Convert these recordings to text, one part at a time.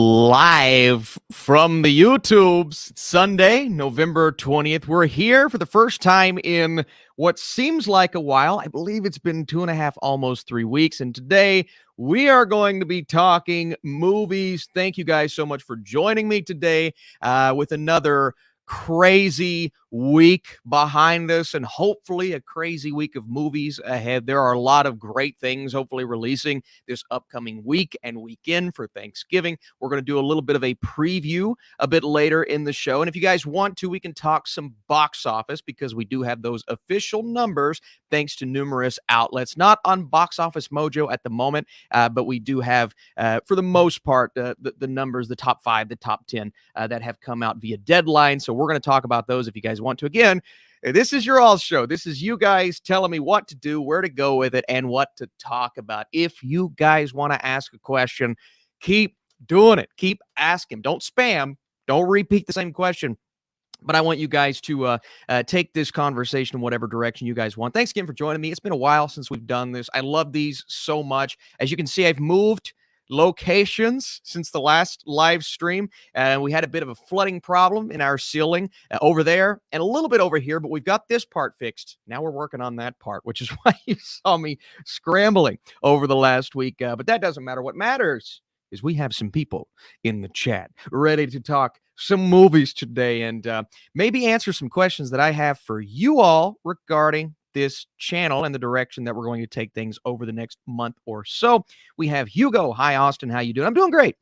Live from the YouTubes. It's Sunday, November 20th. We're here for the first time in what seems like a while. I believe it's been 2.5, almost 3 weeks. And today we are going to be talking movies. Thank you guys so much for joining me today with another crazy week behind us and hopefully a crazy week of movies ahead. There are a lot of great things hopefully releasing this upcoming week and weekend for Thanksgiving. We're going to do a little bit of a preview a bit later in the show. And if you guys want to, we can talk some box office because we do have those official numbers thanks to numerous outlets. Not on Box Office Mojo at the moment, but we do have, for the most part, the numbers, the top 5, the top 10 that have come out via deadline. So we're going to talk about those if you guys want to. Again, this is your all show. This is you guys telling me what to do, where to go with it, and what to talk about. If you guys want to ask a question, keep doing it. Keep asking. Don't spam. Don't repeat the same question. But I want you guys to take this conversation in whatever direction you guys want. Thanks again for joining me. It's been a while since we've done this. I love these so much. As you can see, I've moved locations since the last live stream. We had a bit of a flooding problem in our ceiling over there and a little bit over here, but we've got this part fixed. Now we're working on that part, which is why you saw me scrambling over the last week. But that doesn't matter. What matters is we have some people in the chat ready to talk some movies today and maybe answer some questions that I have for you all regarding this channel and the direction that we're going to take things over the next month or so. We have Hugo. Hi, Austin. How you doing? I'm doing great.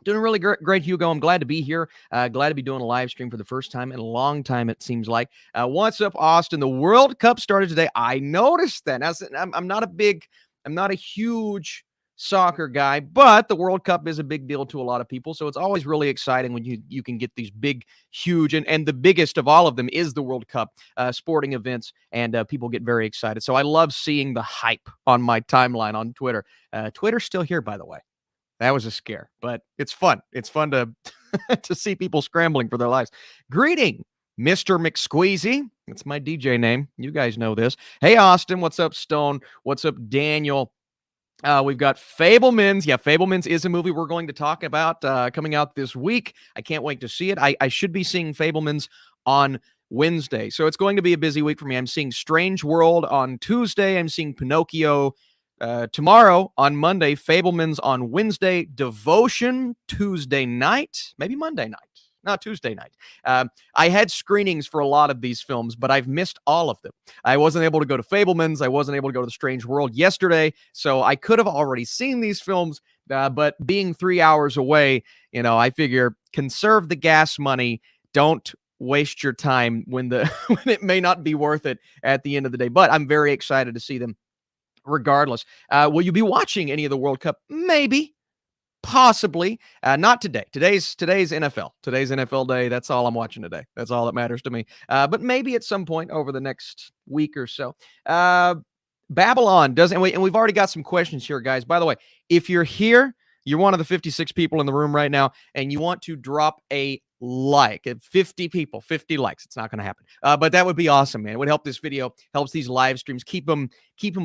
Doing really great, Hugo. I'm glad to be here. Glad to be doing a live stream for the first time in a long time, it seems like. What's up, Austin? The World Cup started today. I noticed that. Now, I'm not a huge soccer guy, but the World Cup is a big deal to a lot of people. So it's always really exciting when you can get these big, huge, and the biggest of all of them is the World Cup sporting events, and people get very excited. So I love seeing the hype on my timeline on Twitter. Twitter's still here, by the way. That was a scare, but it's fun. It's fun to to see people scrambling for their lives. Greeting, Mr. McSqueezy. That's my DJ name. You guys know this. Hey, Austin. What's up, Stone? What's up, Daniel? We've got Fabelmans. Yeah, Fabelmans is a movie we're going to talk about coming out this week. I can't wait to see it. I should be seeing Fabelmans on Wednesday. So it's going to be a busy week for me. I'm seeing Strange World on Tuesday. I'm seeing Pinocchio tomorrow on Monday. Fabelmans on Wednesday. Devotion Tuesday night. Maybe Monday night. No, Tuesday night. I had screenings for a lot of these films, but I've missed all of them. I wasn't able to go to Fabelmans. I wasn't able to go to The Strange World yesterday, so I could have already seen these films, but being 3 hours away, I figure conserve the gas money. Don't waste your time when when it may not be worth it at the end of the day. But I'm very excited to see them regardless. Will you be watching any of the World Cup? Maybe. Possibly. Not today. Today's NFL. Today's NFL day. That's all I'm watching today. That's all that matters to me. But maybe at some point over the next week or so. Babylon doesn't. And we've already got some questions here, guys. By the way, if you're here, you're one of the 56 people in the room right now, and you want to drop a like. 50 people, 50 likes. It's not going to happen. But that would be awesome, man. It would help this video, helps these live streams, keep them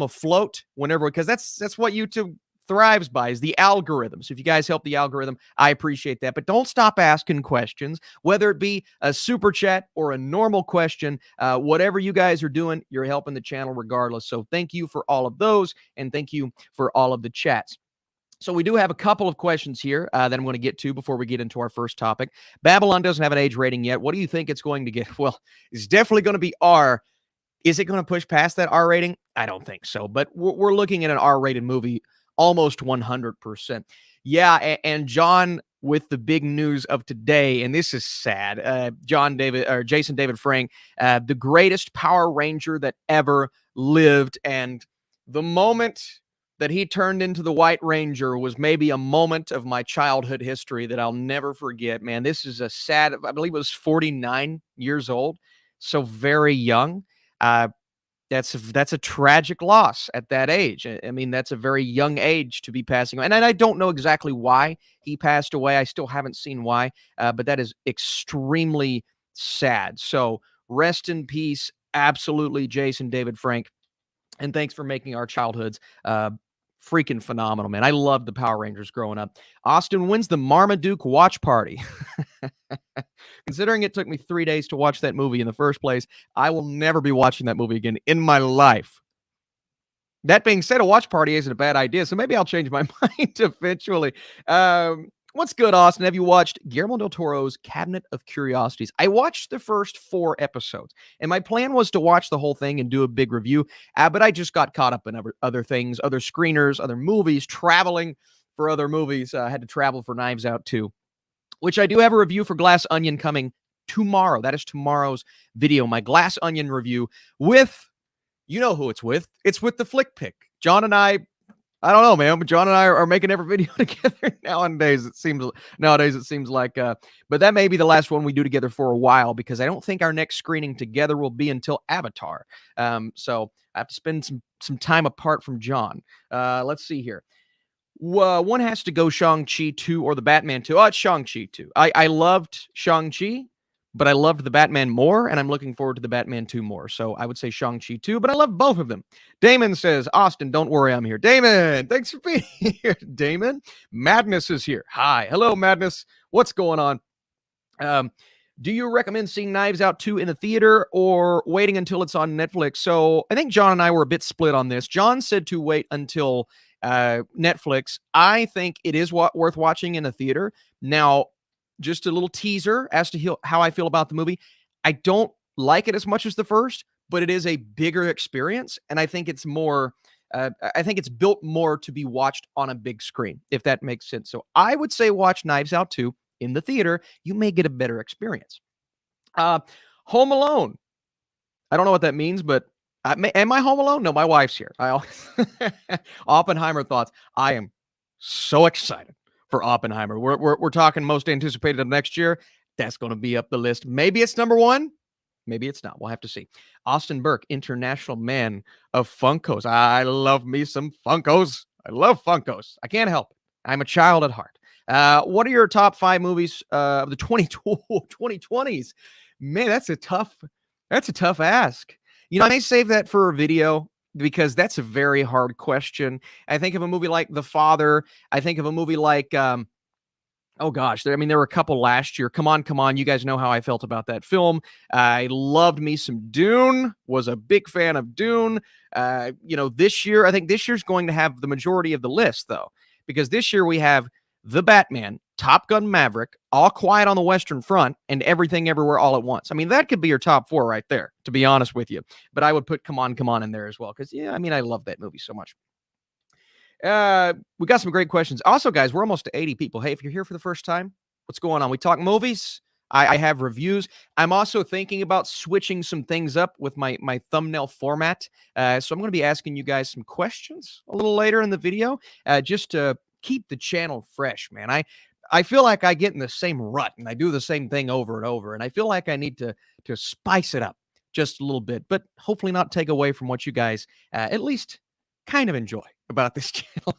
afloat whenever, because that's what YouTube thrives by, is the algorithm. So if you guys help the algorithm, I appreciate that. But don't stop asking questions, whether it be a super chat or a normal question. Whatever you guys are doing, you're helping the channel regardless. So thank you for all of those, and thank you for all of the chats. So we do have a couple of questions here that I'm going to get to before we get into our first topic. Babylon doesn't have an age rating yet. What do you think it's going to get? Well, it's definitely going to be R. Is it going to push past that R rating? I don't think so. But we're looking at an R-rated movie almost 100%. Yeah, and John, with the big news of today, and this is sad, Jason David Frank, the greatest Power Ranger that ever lived, and the moment that he turned into the White Ranger was maybe a moment of my childhood history that I'll never forget. Man, this is a sad, I believe it was 49 years old, so very young. That's a tragic loss at that age. I mean, that's a very young age to be passing away. And I don't know exactly why he passed away. I still haven't seen why, but that is extremely sad. So rest in peace, absolutely, Jason David Frank. And thanks for making our childhoods freaking phenomenal, man. I loved the Power Rangers growing up. Austin, wins the Marmaduke watch party? Considering it took me 3 days to watch that movie in the first place, I will never be watching that movie again in my life. That being said, a watch party isn't a bad idea, so maybe I'll change my mind eventually. What's good, Austin? Have you watched Guillermo del Toro's Cabinet of Curiosities? I watched the first 4 episodes, and my plan was to watch the whole thing and do a big review, but I just got caught up in other things, other screeners, other movies, traveling for other movies. I had to travel for Knives Out too, which I do have a review for Glass Onion coming tomorrow. That is tomorrow's video, my Glass Onion review with, you know who it's with. It's with the Flick Pick. John and I don't know, man, but John and I are making every video together nowadays. It seems like, but that may be the last one we do together for a while, because I don't think our next screening together will be until Avatar. So I have to spend some time apart from John. Let's see here. One has to go Shang-Chi 2 or the Batman 2. Oh, it's Shang-Chi 2. I loved Shang-Chi, but I loved the Batman more, and I'm looking forward to the Batman 2 more. So I would say Shang-Chi 2, but I love both of them. Damon says, Austin, don't worry, I'm here. Damon, thanks for being here. Damon, Madness is here. Hi. Hello, Madness. What's going on? Do you recommend seeing Knives Out 2 in the theater or waiting until it's on Netflix? So I think John and I were a bit split on this. John said to wait until Netflix. I think it is worth watching in a theater. Now, just a little teaser as to how I feel about the movie. I don't like it as much as the first, but it is a bigger experience, and I think it's more. I think it's built more to be watched on a big screen, if that makes sense. So I would say watch Knives Out 2 in the theater. You may get a better experience. Home Alone. I don't know what that means, but am I home alone? No, my wife's here. Oppenheimer thoughts. I am so excited for Oppenheimer. We're talking most anticipated of next year. That's going to be up the list. Maybe it's number 1. Maybe it's not. We'll have to see. Austin Burke, international man of Funkos. I love me some Funkos. I love Funkos. I can't help it. I'm a child at heart. What are your top 5 movies of the 2020s? Man, that's a tough ask. You know, I may save that for a video, because that's a very hard question. I think of a movie like The Father. I think of a movie like, oh gosh, there were a couple last year. Come on. You guys know how I felt about that film. I loved me some Dune, was a big fan of Dune. This year, I think this year's going to have the majority of the list, though, because this year we have The Batman, Top Gun Maverick, All Quiet on the Western Front, and Everything Everywhere All at Once. I mean, that could be your top 4 right there, to be honest with you. But I would put Come On in there as well, because, I love that movie so much. We got some great questions. Also, guys, we're almost to 80 people. Hey, if you're here for the first time, what's going on? We talk movies. I have reviews. I'm also thinking about switching some things up with my thumbnail format. So I'm going to be asking you guys some questions a little later in the video, just to keep the channel fresh, man. I feel like I get in the same rut and I do the same thing over and over, and I feel like I need to spice it up just a little bit, but hopefully not take away from what you guys at least kind of enjoy about this channel.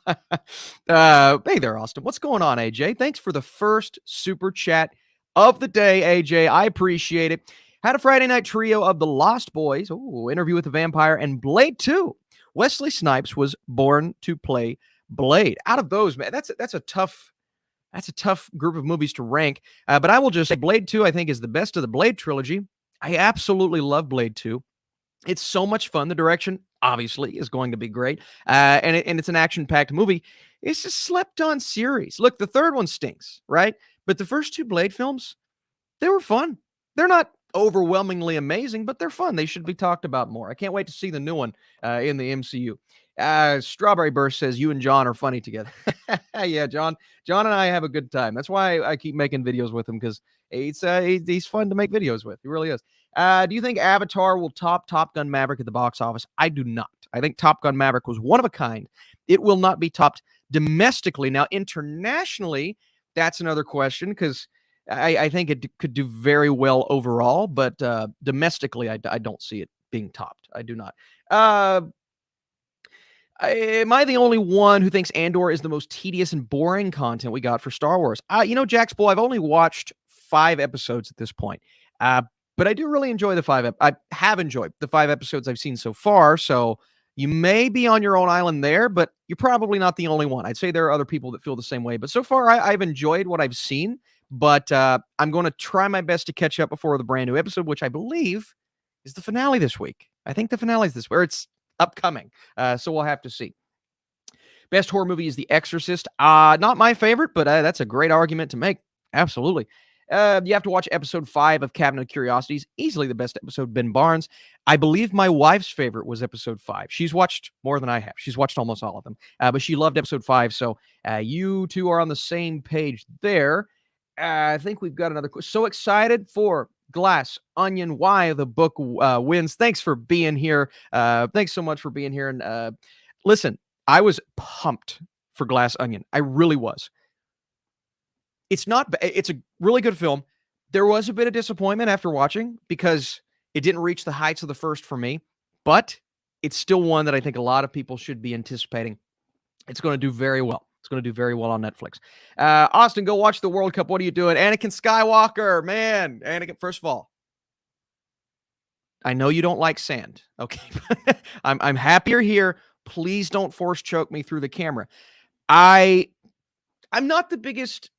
Hey there, Austin. What's going on, AJ? Thanks for the first super chat of the day, AJ. I appreciate it. Had a Friday night trio of The Lost Boys, Interview with the Vampire, and Blade 2. Wesley Snipes was born to play Blade. Out of those, man, that's a tough group of movies to rank. But I will just say Blade 2, I think, is the best of the Blade trilogy. I absolutely love Blade 2. It's so much fun. The direction, obviously, is going to be great. And it's an action-packed movie. It's a slept-on series. Look, the third one stinks, right? But the first 2 Blade films, they were fun. They're not overwhelmingly amazing, but they're fun. They should be talked about more. I can't wait to see the new one in the MCU. Strawberry Burst says, you and John are funny together. Yeah, John and I have a good time. That's why I keep making videos with him, because he's fun to make videos with. He really is. Do you think Avatar will top Top Gun Maverick at the box office? I do not. I think Top Gun Maverick was one of a kind. It will not be topped domestically. Now, internationally, that's another question, because I think it could do very well overall, but domestically, I don't see it being topped. I do not. Am I the only one who thinks Andor is the most tedious and boring content we got for Star Wars? Jax Bull, I've only watched 5 episodes at this point, but I do really enjoy I have enjoyed the 5 episodes I've seen so far. So, You may be on your own island there, but you're probably not the only one. I'd say there are other people that feel the same way. But so far, I've enjoyed what I've seen. But I'm going to try my best to catch up before the brand new episode, which I believe is the finale this week. I think the finale is this, where it's upcoming. So we'll have to see. Best horror movie is The Exorcist. Not my favorite, but that's a great argument to make. Absolutely. You have to watch episode 5 of Cabinet of Curiosities. Easily the best episode, Ben Barnes. I believe my wife's favorite was episode 5. She's watched more than I have. She's watched almost all of them. But she loved episode 5. So you two are on the same page there. I think we've got another. So excited for Glass Onion. Why the book wins. Thanks for being here. Thanks so much for being here. And listen, I was pumped for Glass Onion. I really was. It's a really good film. There was a bit of disappointment after watching because it didn't reach the heights of the first for me, but it's still one that I think a lot of people should be anticipating. It's going to do very well. It's going to do very well on Netflix. Austin, go watch the World Cup. What are you doing? Anakin Skywalker, man. Anakin, first of all, I know you don't like sand. Okay. I'm happier here. Please don't force choke me through the camera. I'm not the biggest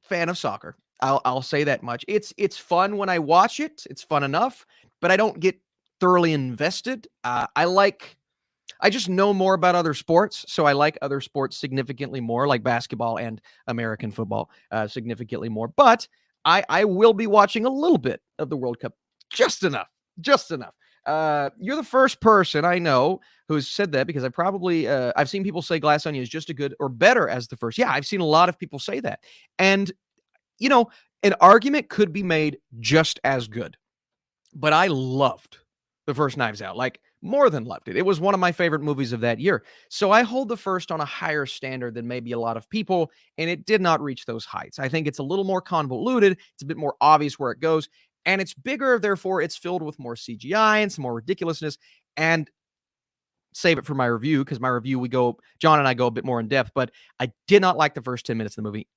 fan of soccer. I'll say that much. It's fun when I watch it. It's fun enough, but I don't get thoroughly invested. I just know more about other sports, so I like other sports significantly more, like basketball and American football significantly more. But I will be watching a little bit of the World Cup, just enough. You're the first person I know who's said that, because I've seen people say Glass Onion is just as good or better as the first. Yeah, I've seen a lot of people say that. And, an argument could be made just as good. But I loved the first Knives Out, like more than loved it. It was one of my favorite movies of that year. So I hold the first on a higher standard than maybe a lot of people, and it did not reach those heights. I think it's a little more convoluted. It's a bit more obvious where it goes. And it's bigger, therefore it's filled with more CGI and some more ridiculousness. And save it for my review, because my review, John and I go a bit more in depth, but I did not like the first 10 minutes of the movie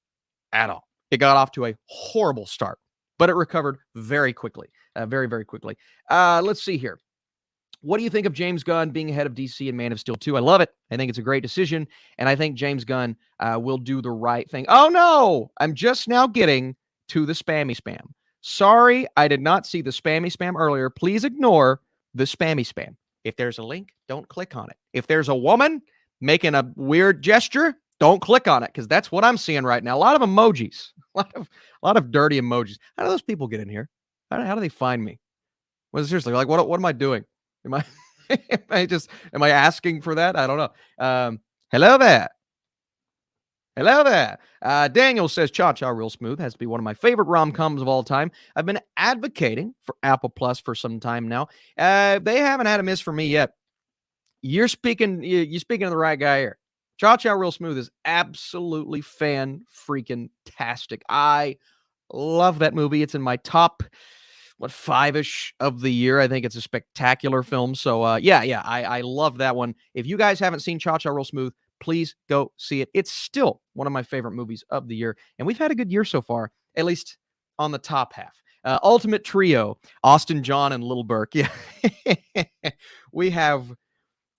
at all. It got off to a horrible start, but it recovered very quickly, very, very quickly. Let's see here. What do you think of James Gunn being ahead of DC and Man of Steel 2? I love it. I think it's a great decision, and I think James Gunn will do the right thing. Oh, no! I'm just now getting to the spammy spam. Sorry, I did not see the spammy spam earlier. Please ignore the spammy spam. If there's a link, don't click on it. If there's a woman making a weird gesture, don't click on it, because that's what I'm seeing right now. A lot of emojis, a lot of dirty emojis. How do those people get in here? How do they find me? Well, seriously, like, what am I doing? Am I asking for that? I don't know. Hello there. Hello there. Daniel says Cha-Cha Real Smooth has to be one of my favorite rom-coms of all time. I've been advocating for Apple Plus for some time now. They haven't had a miss for me yet. You're speaking to the right guy here. Cha-Cha Real Smooth is absolutely fan-freaking-tastic. I love that movie. It's in my top, 5-ish of the year. I think it's a spectacular film. So, I love that one. If you guys haven't seen Cha-Cha Real Smooth, please go see it. It's still one of my favorite movies of the year. And we've had a good year so far, at least on the top half. Ultimate Trio, Austin, John, and Little Burke. Yeah. We have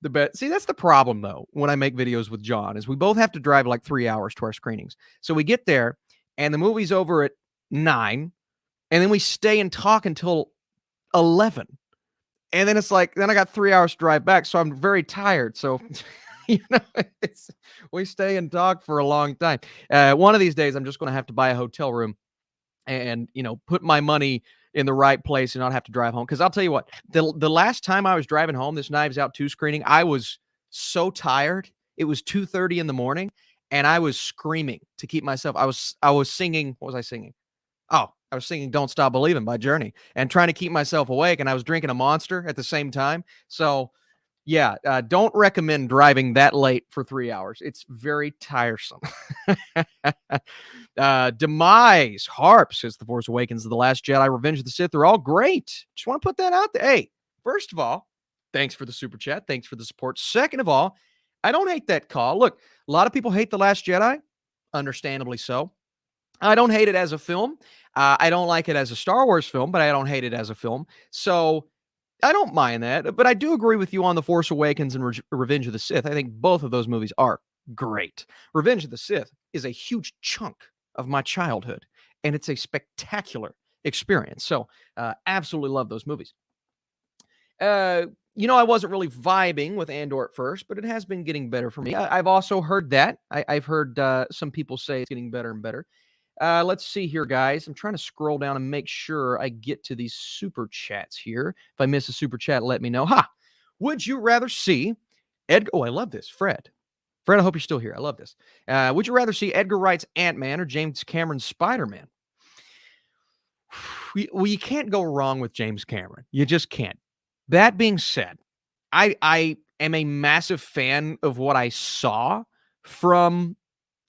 the best. See, that's the problem, though, when I make videos with John, is we both have to drive like 3 hours to our screenings. So we get there, and the movie's over at 9, and then we stay and talk until 11. And then it's like, then I got 3 hours to drive back, so I'm very tired. So, we stay and talk for a long time. One of these days, I'm just going to have to buy a hotel room and, put my money in the right place and not have to drive home. Because I'll tell you what, the last time I was driving home, this Knives Out 2 screening, I was so tired. It was 2:30 in the morning, and I was screaming to keep myself. I was singing. What was I singing? Oh, I was singing Don't Stop Believing by Journey and trying to keep myself awake, and I was drinking a Monster at the same time. So, yeah, don't recommend driving that late for 3 hours. It's very tiresome. Demise, Harp says The Force Awakens, The Last Jedi, Revenge of the Sith. They're all great. Just want to put that out there. Hey, first of all, thanks for the super chat. Thanks for the support. Second of all, I don't hate that call. Look, a lot of people hate The Last Jedi, understandably so. I don't hate it as a film. I don't like it as a Star Wars film, but I don't hate it as a film. So I don't mind that, but I do agree with you on The Force Awakens and Revenge of the Sith. I think both of those movies are great. Revenge of the Sith is a huge chunk of my childhood, and it's a spectacular experience. So, absolutely love those movies. I wasn't really vibing with Andor at first, but it has been getting better for me. I've also heard that. I've heard some people say it's getting better and better. Let's see here, guys. I'm trying to scroll down and make sure I get to these super chats here. If I miss a super chat, let me know. Ha! Would you rather see Edgar? Oh, I love this. Fred, I hope you're still here. I love this. Would you rather see Edgar Wright's Ant-Man or James Cameron's Spider-Man? Well, you can't go wrong with James Cameron. You just can't. That being said, I am a massive fan of what I saw from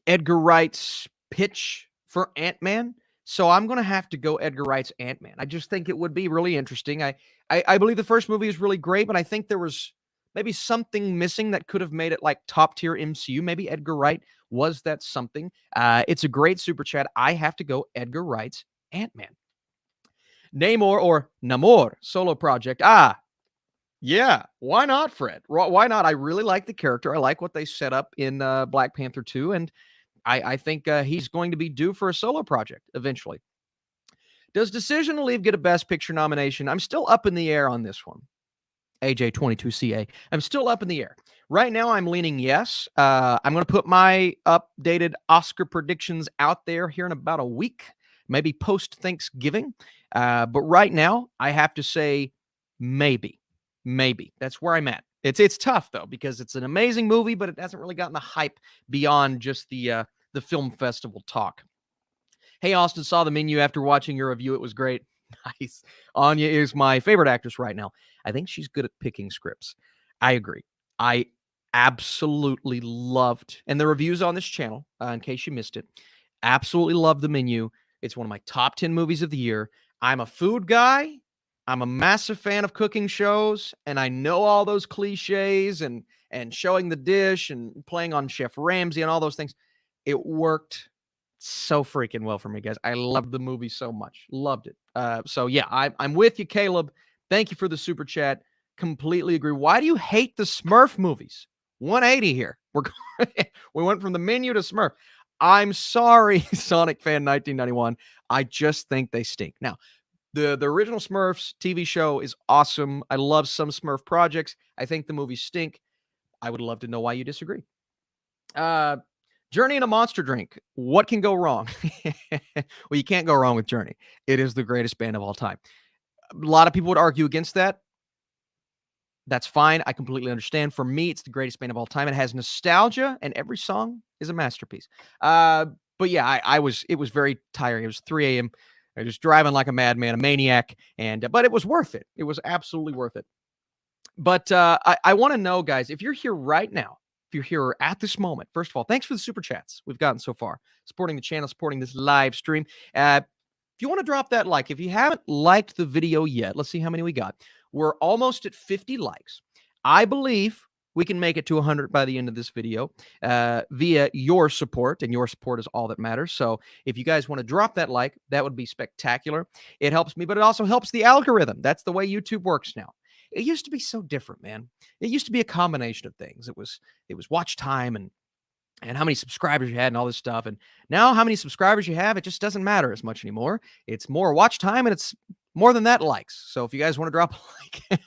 Edgar Wright's pitch for Ant-Man. So I'm going to have to go Edgar Wright's Ant-Man. I just think it would be really interesting. I believe the first movie is really great, but I think there was maybe something missing that could have made it like top tier MCU. Maybe Edgar Wright was that something. It's a great super chat. I have to go Edgar Wright's Ant-Man. Namor or Namor solo project. Yeah, why not, Fred? Why not? I really like the character. I like what they set up in Black Panther 2, and I think he's going to be due for a solo project eventually. Does Decision to Leave get a Best Picture nomination? I'm still up in the air on this one. AJ22CA. I'm still up in the air. Right now, I'm leaning yes. I'm going to put my updated Oscar predictions out there here in about a week, maybe post-Thanksgiving. But right now, I have to say maybe. That's where I'm at. It's tough, though, because it's an amazing movie, but it hasn't really gotten the hype beyond just the film festival talk. Hey, Austin, saw the menu after watching your review. It was great. Nice. Anya is my favorite actress right now. I think she's good at picking scripts. I agree. I absolutely loved, and the reviews on this channel, in case you missed it, absolutely love the menu. It's one of my top 10 movies of the year. I'm a food guy. I'm a massive fan of cooking shows, and I know all those cliches and showing the dish and playing on Chef Ramsay and all those things. It worked so freaking well for me, guys. I loved the movie so much. Loved it. So yeah, I'm with you, Caleb. Thank you for the super chat. Completely agree. Why do you hate the Smurf movies? 180 here. We went from the menu to Smurf. I'm sorry, Sonic Fan 1991. I just think they stink. Now, the original Smurfs TV show is awesome. I love some Smurf projects. I think the movies stink. I would love to know why you disagree. Journey and a Monster Drink. What can go wrong? Well, you can't go wrong with Journey. It is the greatest band of all time. A lot of people would argue against that. That's fine. I completely understand. For me, it's the greatest band of all time. It has nostalgia, and every song is a masterpiece. But yeah, it was very tiring. It was 3 a.m. I was driving like a madman, a maniac, but it was worth it. It was absolutely worth it. But I want to know, guys, if you're here right now, if you're here at this moment, first of all, thanks for the super chats we've gotten so far, supporting the channel, supporting this live stream. If you want to drop that like, if you haven't liked the video yet, let's see how many we got. We're almost at 50 likes. I believe we can make it to 100 by the end of this video via your support, and your support is all that matters. So if you guys want to drop that like, that would be spectacular. It helps me, but it also helps the algorithm. That's the way YouTube works now. It used to be so different, man. It used to be a combination of things. It was watch time and how many subscribers you had and all this stuff. And now how many subscribers you have, it just doesn't matter as much anymore. It's more watch time, and it's more than that likes. So if you guys want to drop a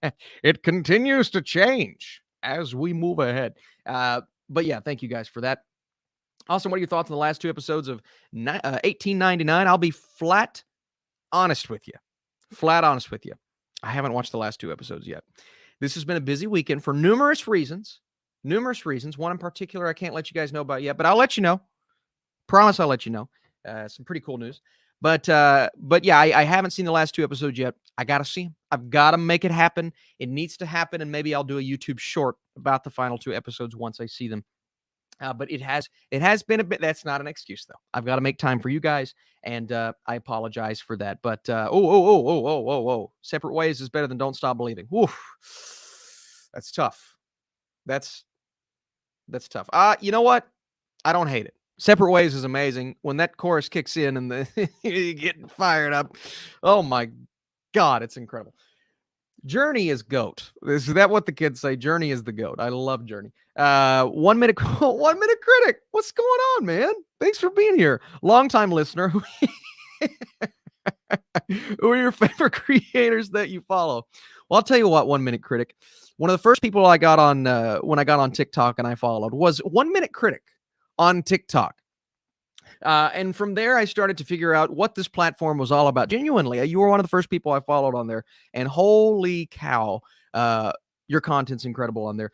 like, it continues to change as we move ahead. But yeah, thank you guys for that. Also, what are your thoughts on the last two episodes of 1899? I'll be flat honest with you. I haven't watched the last two episodes yet. This has been a busy weekend for numerous reasons. One in particular I can't let you guys know about yet, but I'll let you know. Promise I'll let you know. Some pretty cool news. But yeah, I haven't seen the last two episodes yet. I got to see them. I've got to make it happen. It needs to happen, and maybe I'll do a YouTube short about the final two episodes once I see them. But it has been a bit. That's not an excuse, though. I've got to make time for you guys, and I apologize for that. But Separate Ways is better than Don't Stop Believing. Oof. That's tough. That's tough. You know what? I don't hate it. Separate Ways is amazing. When that chorus kicks in and you get fired up, oh my God, it's incredible. Journey is GOAT. Is that what the kids say? Journey is the GOAT. I love Journey. 1 minute, 1 minute critic. What's going on, man? Thanks for being here. Longtime listener. Who are your favorite creators that you follow? Well, I'll tell you what, 1 minute critic. One of the first people I got on when I got on TikTok and I followed was 1 minute critic on TikTok. And from there, I started to figure out what this platform was all about. Genuinely, you were one of the first people I followed on there. And holy cow, your content's incredible on there.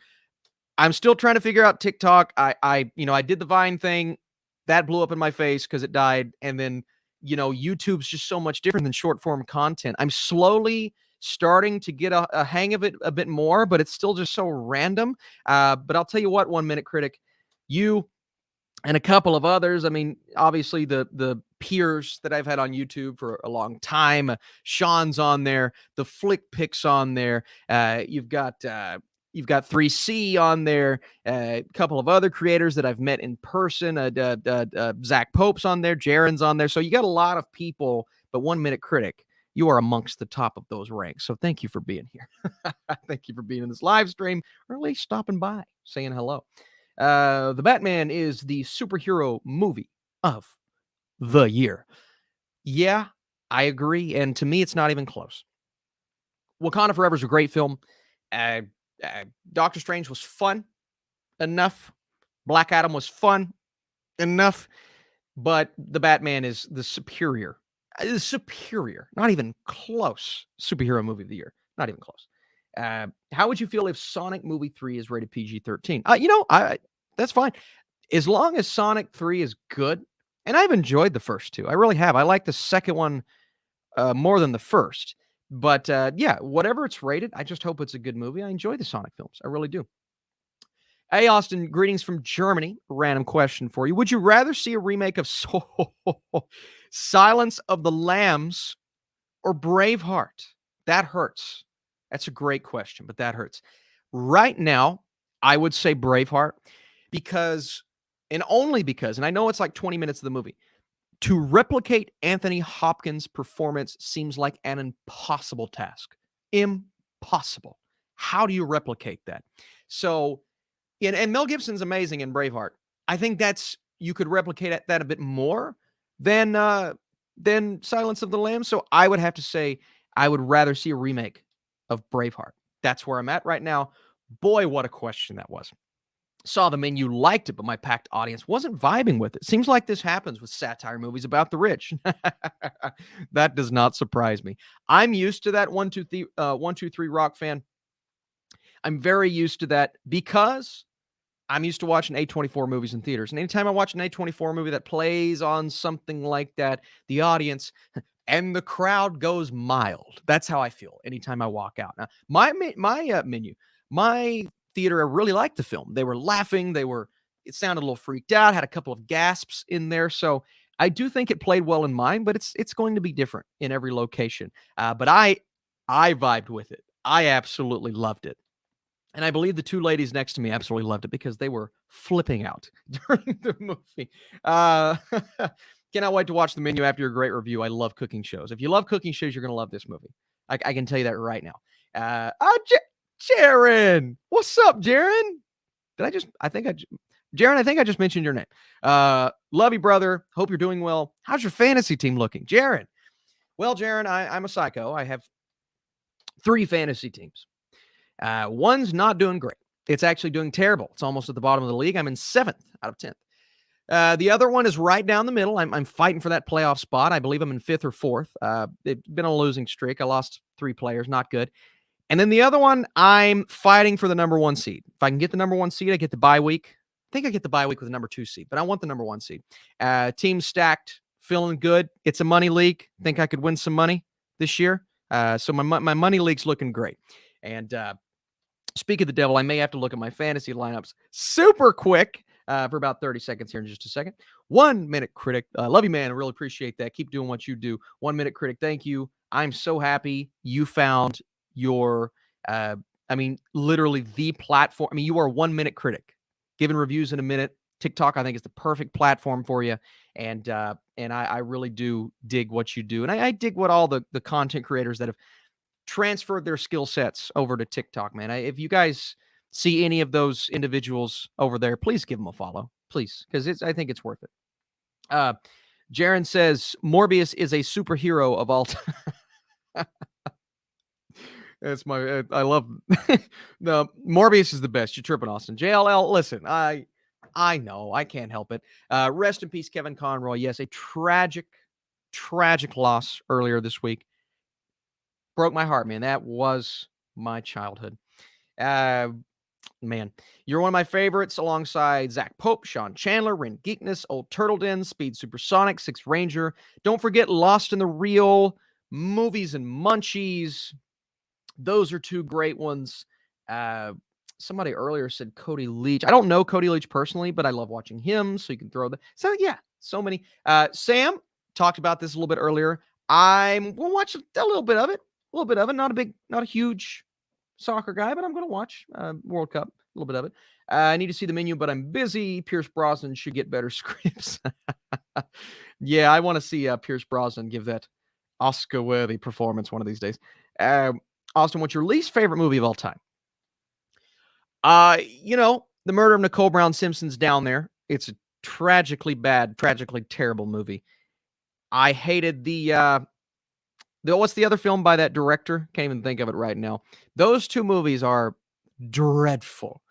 I'm still trying to figure out TikTok. I did the Vine thing. That blew up in my face because it died. And then, YouTube's just so much different than short form content. I'm slowly starting to get a hang of it a bit more, but it's still just so random. But I'll tell you what, 1 minute critic, you and a couple of others. I mean, obviously the peers that I've had on YouTube for a long time. Sean's on there, the Flick Picks on there. You've got 3C on there, a couple of other creators that I've met in person. Zach Pope's on there, Jaren's on there. So you got a lot of people, but 1 minute critic, you are amongst the top of those ranks. So thank you for being here. Thank you for being in this live stream, or at least stopping by, saying hello. The Batman is the superhero movie of the year. Yeah, I agree. And to me, it's not even close. Wakanda Forever is a great film. Doctor Strange was fun enough. Black Adam was fun enough. But the Batman is the superior, not even close superhero movie of the year. Not even close. How would you feel if Sonic Movie 3 is rated PG-13? That's fine. As long as Sonic 3 is good, and I've enjoyed the first two. I really have. I like the second one more than the first. But whatever it's rated, I just hope it's a good movie. I enjoy the Sonic films. I really do. Hey, Austin, greetings from Germany. Random question for you. Would you rather see a remake of Silence of the Lambs or Braveheart? That hurts. That's a great question, but that hurts. Right now, I would say Braveheart because, and only because, and I know it's like 20 minutes of the movie, to replicate Anthony Hopkins' performance seems like an impossible task. Impossible. How do you replicate that? So, and Mel Gibson's amazing in Braveheart. I think you could replicate that a bit more than Silence of the Lambs. So I would have to say I would rather see a remake of Braveheart. That's where I'm at right now. Boy, what a question that was. Saw the menu, liked it, but my packed audience wasn't vibing with it. Seems like this happens with satire movies about the rich. That does not surprise me. I'm used to that 1, 2, 3 Rock fan. I'm very used to that because I'm used to watching A24 movies in theaters. And anytime I watch an A24 movie that plays on something like that, the audience and the crowd goes mild. That's how I feel anytime I walk out. Now, my menu, my theater, I really liked the film. They were laughing. It sounded a little freaked out, had a couple of gasps in there. So I do think it played well in mine, but it's going to be different in every location. But I vibed with it. I absolutely loved it. And I believe the two ladies next to me absolutely loved it because they were flipping out during the movie. Cannot wait to watch the menu after your great review. I love cooking shows. If you love cooking shows, you're going to love this movie. I can tell you that right now. Jaren, what's up, Jaren? Jaren, I think I just mentioned your name. Love you, brother. Hope you're doing well. How's your fantasy team looking? Jaren. Well, Jaren, I'm a psycho. I have 3 fantasy teams. One's not doing great. It's actually doing terrible. It's almost at the bottom of the league. I'm in 7th out of 10th. The other one is right down the middle. I'm fighting for that playoff spot. I believe I'm in 5th or 4th. It's been a losing streak. I lost 3 players. Not good. And then the other one, I'm fighting for the number 1 seed. If I can get the number 1 seed, I get the bye week. I think I get the bye week with the number 2 seed, but I want the number 1 seed. Team stacked, feeling good. It's a money league. Think I could win some money this year. So my money league's looking great. And speak of the devil, I may have to look at my fantasy lineups super quick for about 30 seconds here in just a second. 1 minute critic. Love you, man. I really appreciate that. Keep doing what you do. 1 minute critic. Thank you. I'm so happy you found your, literally the platform. I mean, you are 1 minute critic. Giving reviews in a minute. TikTok, I think, is the perfect platform for you. And I really do dig what you do. And I dig what all the content creators that have transferred their skill sets over to TikTok, man. If you guys see any of those individuals over there, please give them a follow, please, because I think it's worth it. Jaron says Morbius is a superhero of all time. That's I love the Morbius is the best. You're tripping, Austin. JLL, listen, I know I can't help it. Rest in peace, Kevin Conroy. Yes, a tragic loss earlier this week. Broke my heart, man. That was my childhood. Man, you're one of my favorites alongside Zach Pope, Sean Chandler, Ren Geekness, Old Turtle Den, Speed Supersonic, Six Ranger. Don't forget Lost in the Reel, Movies and Munchies. Those are two great ones. Somebody earlier said Cody Leach. I don't know Cody Leach personally, but I love watching him, so you can throw that. So, yeah, so many. Sam talked about this a little bit earlier. We'll watch a little bit of it. Not a huge soccer guy, but I'm going to watch World Cup, a little bit of it. I need to see the menu, but I'm busy. Pierce Brosnan should get better scripts. Yeah, I want to see Pierce Brosnan give that Oscar-worthy performance one of these days. Austin, what's your least favorite movie of all time? The Murder of Nicole Brown Simpson's down there. It's a tragically bad, tragically terrible movie. I hated what's the other film by that director? Can't even think of it right now. Those two movies are dreadful.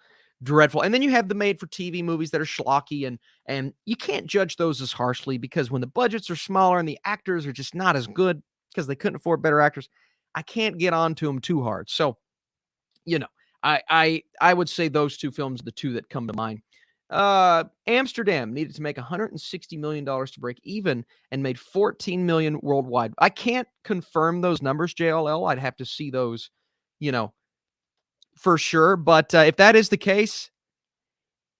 And then you have the made-for-TV movies that are schlocky, and you can't judge those as harshly because when the budgets are smaller and the actors are just not as good because they couldn't afford better actors, I can't get onto them too hard. So, I would say those two films are the two that come to mind. Amsterdam needed to make $160 million to break even and made $14 million worldwide. I can't confirm those numbers, JLL. I'd have to see those, for sure. But if that is the case,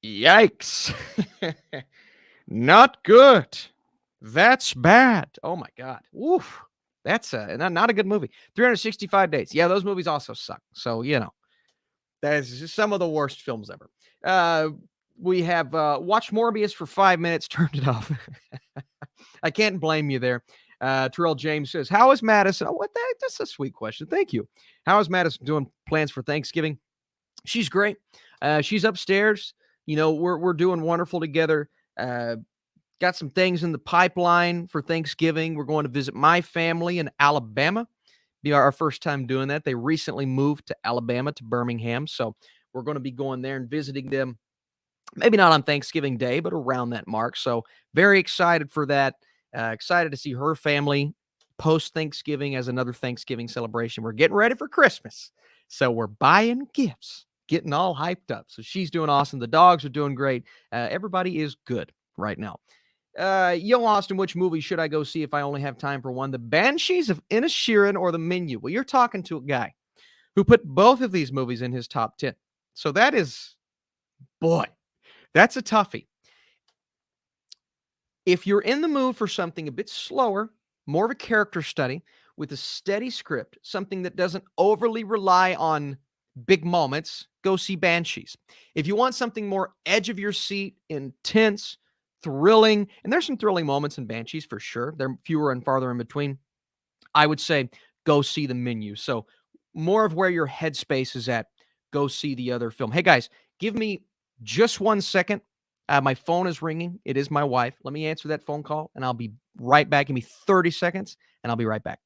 yikes. Not good. That's bad. Oh my God. Oof. That's not a good movie. 365 Days. Yeah, those movies also suck. So, that's just some of the worst films ever. We have watched Morbius for 5 minutes, turned it off. I can't blame you there. Terrell James says, how is Madison? Oh, that's a sweet question. Thank you. How is Madison doing plans for Thanksgiving? She's great. She's upstairs. We're doing wonderful together. Got some things in the pipeline for Thanksgiving. We're going to visit my family in Alabama. Be our first time doing that. They recently moved to Alabama, to Birmingham. So we're going to be going there and visiting them. Maybe not on Thanksgiving Day, but around that mark. So very excited for that. Excited to see her family post-Thanksgiving as another Thanksgiving celebration. We're getting ready for Christmas. So we're buying gifts, getting all hyped up. So she's doing awesome. The dogs are doing great. Everybody is good right now. Yo, Austin, which movie should I go see if I only have time for one? The Banshees of Inisherin or The Menu? Well, you're talking to a guy who put both of these movies in his top 10. So that is, boy, that's a toughie. If you're in the mood for something a bit slower, more of a character study with a steady script, something that doesn't overly rely on big moments, go see Banshees. If you want something more edge of your seat, intense, thrilling, and there's some thrilling moments in Banshees for sure. They're fewer and farther in between. I would say go see The Menu. So more of where your headspace is at, go see the other film. Hey guys, give me just 1 second. My phone is ringing. It is my wife. Let me answer that phone call and I'll be right back. Give me 30 seconds and I'll be right back.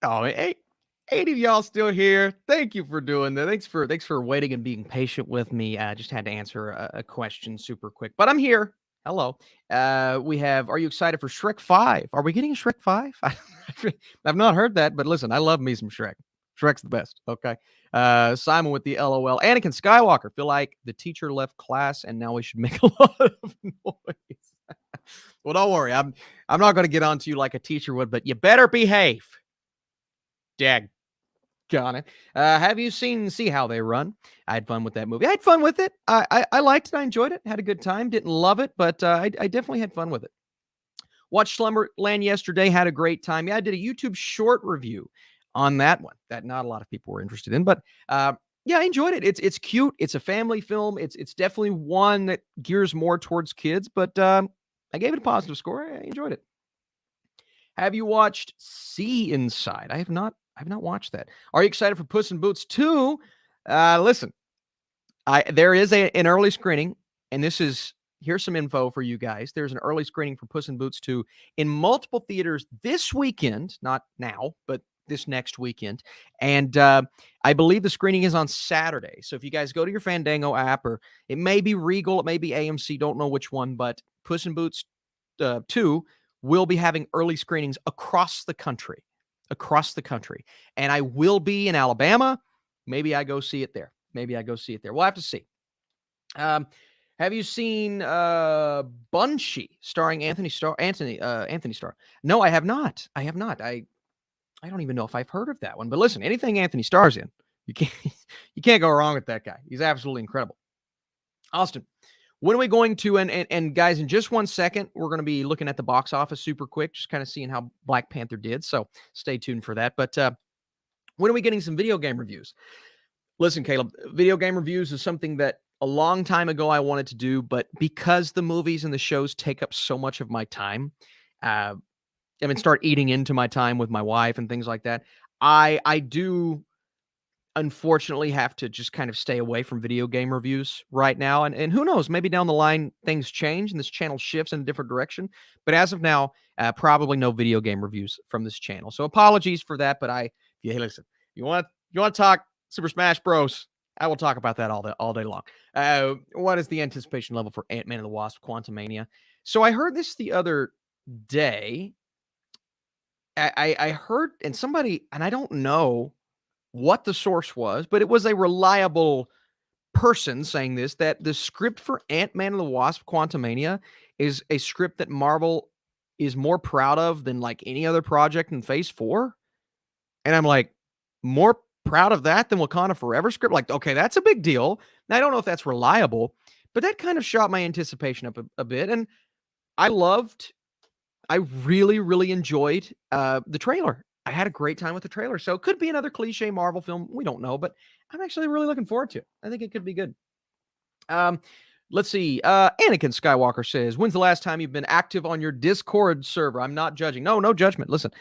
Oh, eight of y'all still here. Thank you for doing that. Thanks for waiting and being patient with me. I just had to answer a question super quick, but I'm here. Hello. We have. Are you excited for Shrek 5? Are we getting a Shrek 5? I've not heard that, but listen, I love me some Shrek. Shrek's the best. Okay. Simon with the LOL. Anakin Skywalker. Feel like the teacher left class and now we should make a lot of noise. Well, don't worry. I'm not going to get on to you like a teacher would, but you better behave. Dag. Got it. Have you seen See How They Run? I had fun with that movie. I had fun with it. I liked it. I enjoyed it. Had a good time. Didn't love it, but I definitely had fun with it. Watched Slumberland yesterday. Had a great time. Yeah, I did a YouTube short review on that one that not a lot of people were interested in, but yeah, I enjoyed it. It's cute. It's a family film. It's definitely one that gears more towards kids, but I gave it a positive score. I enjoyed it. Have you watched Sea Inside? I have not. I've not watched that. Are you excited for Puss in Boots 2? Listen, there is an early screening, and here's some info for you guys. There's an early screening for Puss in Boots 2 in multiple theaters this weekend, not now, but this next weekend. And I believe the screening is on Saturday. So if you guys go to your Fandango app, or it may be Regal, it may be AMC, don't know which one, but Puss in Boots 2 will be having early screenings across the country. And I will be in Alabama. Maybe I go see it there. We'll have to see. Have you seen Bunchy starring Anthony Starr? No, I have not. I don't even know if I've heard of that one. But listen, anything Anthony Starr's in, you can't go wrong with that guy. He's absolutely incredible. Austin, when are we going to, and guys, in just 1 second, we're going to be looking at the box office super quick, just kind of seeing how Black Panther did. So stay tuned for that. But when are we getting some video game reviews? Listen, Caleb, video game reviews is something that a long time ago I wanted to do, but because the movies and the shows take up so much of my time, start eating into my time with my wife and things like that, I do unfortunately have to just kind of stay away from video game reviews right now. And who knows, maybe down the line things change and this channel shifts in a different direction. But as of now, probably no video game reviews from this channel. So apologies for that. But hey, listen, you want to talk Super Smash Bros? I will talk about that all day long. What is the anticipation level for Ant-Man and the Wasp: Quantumania? So I heard this the other day. I heard, and somebody, and I don't know what the source was, but it was a reliable person saying this, that the script for Ant-Man and the Wasp: Quantumania is a script that Marvel is more proud of than like any other project in Phase 4. And I'm like, more proud of that than Wakanda Forever script? Like, okay, that's a big deal. Now, I don't know if that's reliable, but that kind of shot my anticipation up a bit. And I really, really enjoyed the trailer. I had a great time with the trailer. So it could be another cliche Marvel film. We don't know, but I'm actually really looking forward to it. I think it could be good. Let's see. Anakin Skywalker says, when's the last time you've been active on your Discord server? I'm not judging. No judgment. Listen.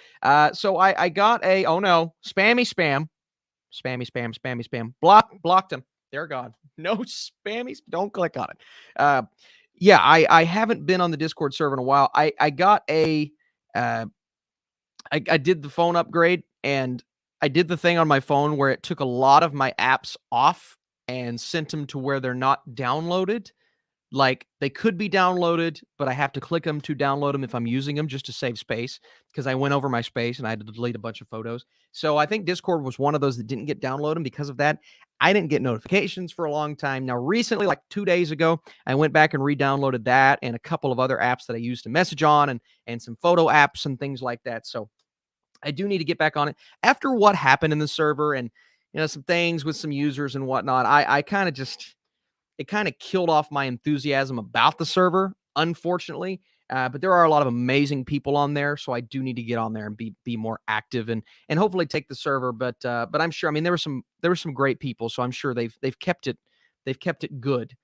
So I got spammy spam. Blocked them. They're gone. No spammies. Don't click on it. Yeah, I haven't been on the Discord server in a while. I got I did the phone upgrade, and I did the thing on my phone where it took a lot of my apps off and sent them to where they're not downloaded. Like, they could be downloaded, but I have to click them to download them if I'm using them just to save space, because I went over my space and I had to delete a bunch of photos. So I think Discord was one of those that didn't get downloaded, and because of that, I didn't get notifications for a long time. Now, recently, like 2 days ago, I went back and re-downloaded that and a couple of other apps that I used to message on, and some photo apps and things like that. So I do need to get back on it. After what happened in the server and, some things with some users and whatnot, I kind of just, it kind of killed off my enthusiasm about the server, unfortunately. But there are a lot of amazing people on there, so I do need to get on there and be more active and hopefully take the server. But I'm sure, there were some great people, so I'm sure they've kept it good.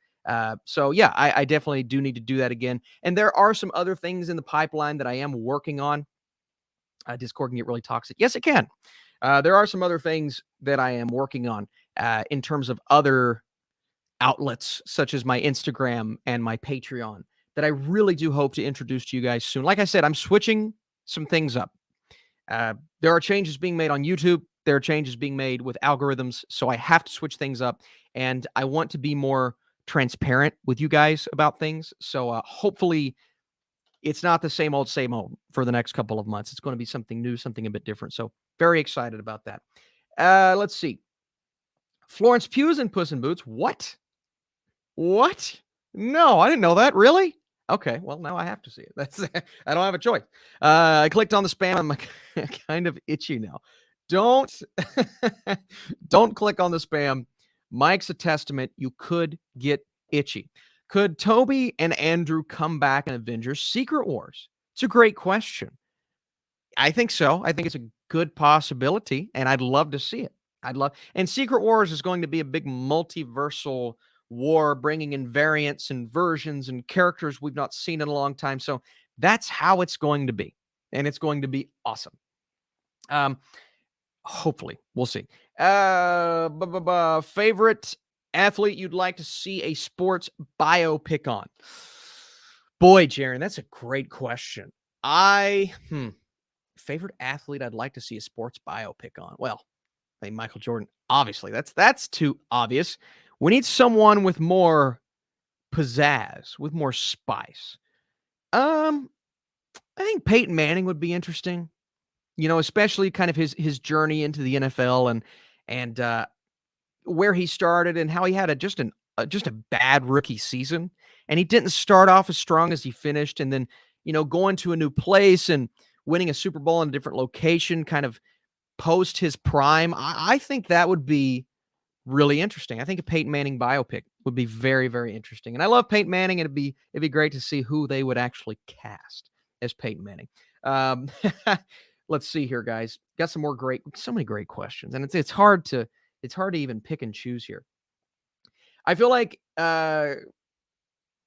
So yeah, I definitely do need to do that again. And there are some other things in the pipeline that I am working on. Discord can get really toxic. Yes, it can. There are some other things that I am working on in terms of other outlets, such as my Instagram and my Patreon, that I really do hope to introduce to you guys soon. Like I said, I'm switching some things up. There are changes being made on YouTube. There are changes being made with algorithms. So I have to switch things up. And I want to be more transparent with you guys about things. So hopefully it's not the same old for the next couple of months. It's going to be something new, something a bit different. So very excited about that. Let's see. Florence Pugh's in Puss in Boots. What? What? No, I didn't know that. Really? Okay, well, now I have to see it. I don't have a choice. I clicked on the spam. I'm kind of itchy now. Don't don't click on the spam. Mike's a testament. You could get itchy. Could Toby and Andrew come back in Avengers Secret Wars? It's a great question. I think so. I think it's a good possibility, and I'd love to see it. And Secret Wars is going to be a big multiversal war, bringing in variants and versions and characters we've not seen in a long time. So that's how it's going to be, and it's going to be awesome. Hopefully, we'll see. Favorite athlete you'd like to see a sports biopic on? Boy, Jaron, that's a great question. Favorite athlete I'd like to see a sports biopic on? Well, I think Michael Jordan. Obviously, that's too obvious. We need someone with more pizzazz, with more spice. I think Peyton Manning would be interesting. Especially kind of his journey into the NFL and where he started and how he had just a bad rookie season, and he didn't start off as strong as he finished, and then going to a new place and winning a Super Bowl in a different location, kind of post his prime. I think that would be really interesting. I think a Peyton Manning biopic would be very, very interesting. And I love Peyton Manning. It'd be great to see who they would actually cast as Peyton Manning. Let's see here, guys. Got so many great questions, and it's hard to even pick and choose here. I feel like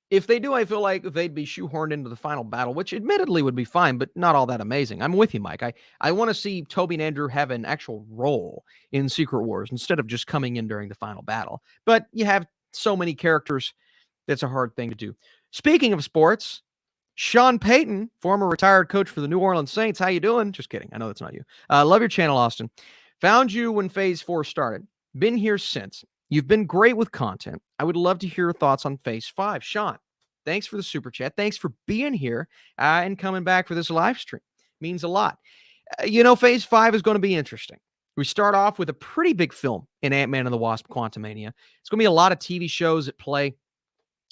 if they do, I feel like they'd be shoehorned into the final battle, which admittedly would be fine, but not all that amazing. I'm with you, Mike. I want to see Toby and Andrew have an actual role in Secret Wars instead of just coming in during the final battle. But you have so many characters, that's a hard thing to do. Speaking of sports, Sean Payton, former retired coach for the New Orleans Saints. How you doing? Just kidding. I know that's not you. Love your channel, Austin. Found you when Phase 4 started. Been here since. You've been great with content. I would love to hear your thoughts on Phase 5. Sean, thanks for the super chat. Thanks for being here and coming back for this live stream. Means a lot. Phase 5 is going to be interesting. We start off with a pretty big film in Ant-Man and the Wasp: Quantumania. It's going to be a lot of TV shows at play.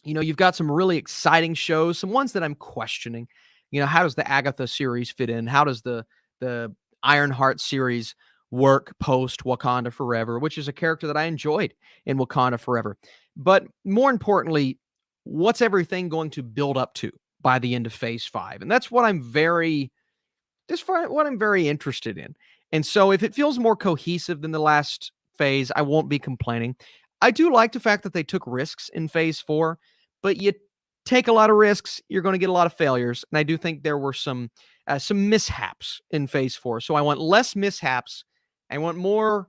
You've got some really exciting shows, some ones that I'm questioning. How does the Agatha series fit in? How does the Ironheart series work post Wakanda Forever, which is a character that I enjoyed in Wakanda Forever? But more importantly, what's everything going to build up to by the end of Phase 5? And that's what I'm very interested in. And so if it feels more cohesive than the last phase, I won't be complaining. I do like the fact that they took risks in Phase 4, but you take a lot of risks, you're going to get a lot of failures. And I do think there were some mishaps in Phase 4. So I want less mishaps. I want more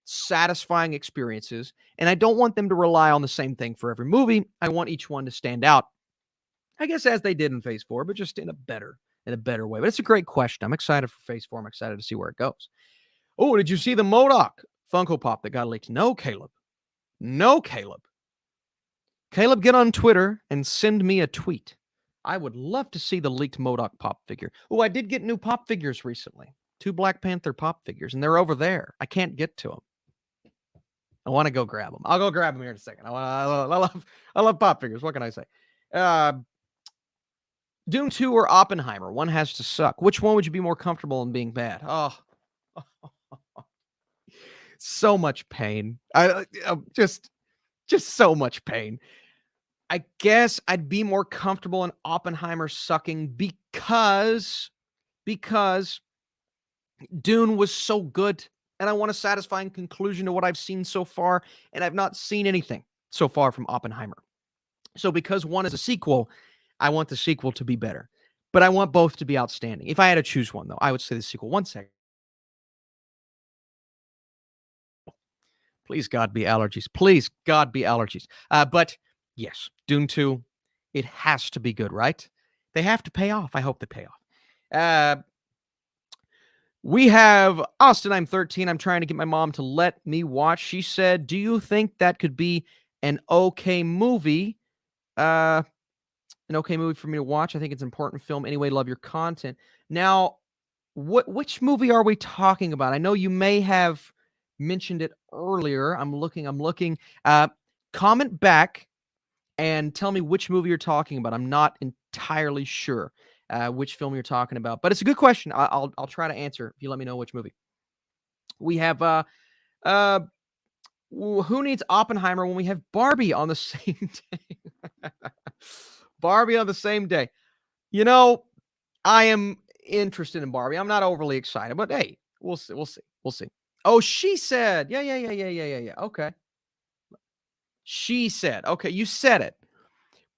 satisfying experiences. And I don't want them to rely on the same thing for every movie. I want each one to stand out, I guess, as they did in Phase 4, but just in a better way. But it's a great question. I'm excited for Phase 4. I'm excited to see where it goes. Oh, did you see the MODOK Funko Pop that got leaked? No, Caleb. Caleb, get on Twitter and send me a tweet. I would love to see the leaked MODOK Pop figure. Oh, I did get new Pop figures recently. 2 Black Panther Pop figures, and they're over there. I can't get to them. I want to go grab them. I'll go grab them here in a second. I love Pop figures. What can I say? Dune 2 or Oppenheimer? One has to suck. Which one would you be more comfortable in being bad? Oh, so much pain. Just so much pain. I guess I'd be more comfortable in Oppenheimer sucking because Dune was so good, and I want a satisfying conclusion to what I've seen so far, and I've not seen anything so far from Oppenheimer. So because one is a sequel, I want the sequel to be better. But I want both to be outstanding. If I had to choose one, though, I would say the sequel. 1 second. Please, God, be allergies. Please, God, be allergies. But yes, Dune 2, it has to be good, right? They have to pay off. I hope they pay off. We have Austin, I'm 13. I'm trying to get my mom to let me watch. She said, do you think that could be an okay movie? An okay movie for me to watch. I think it's an important film. Anyway, love your content. Now, which movie are we talking about? I know you may have mentioned it earlier. I'm looking. Comment back and tell me which movie you're talking about. I'm not entirely sure which film you're talking about, but it's a good question. I'll try to answer if you let me know which movie. We have uh who needs Oppenheimer when we have Barbie on the same day? Barbie on the same day. You know, I am interested in Barbie. I'm not overly excited, but hey, we'll see. We'll see. We'll see. Oh, she said. Yeah. Okay. She said. Okay, you said it.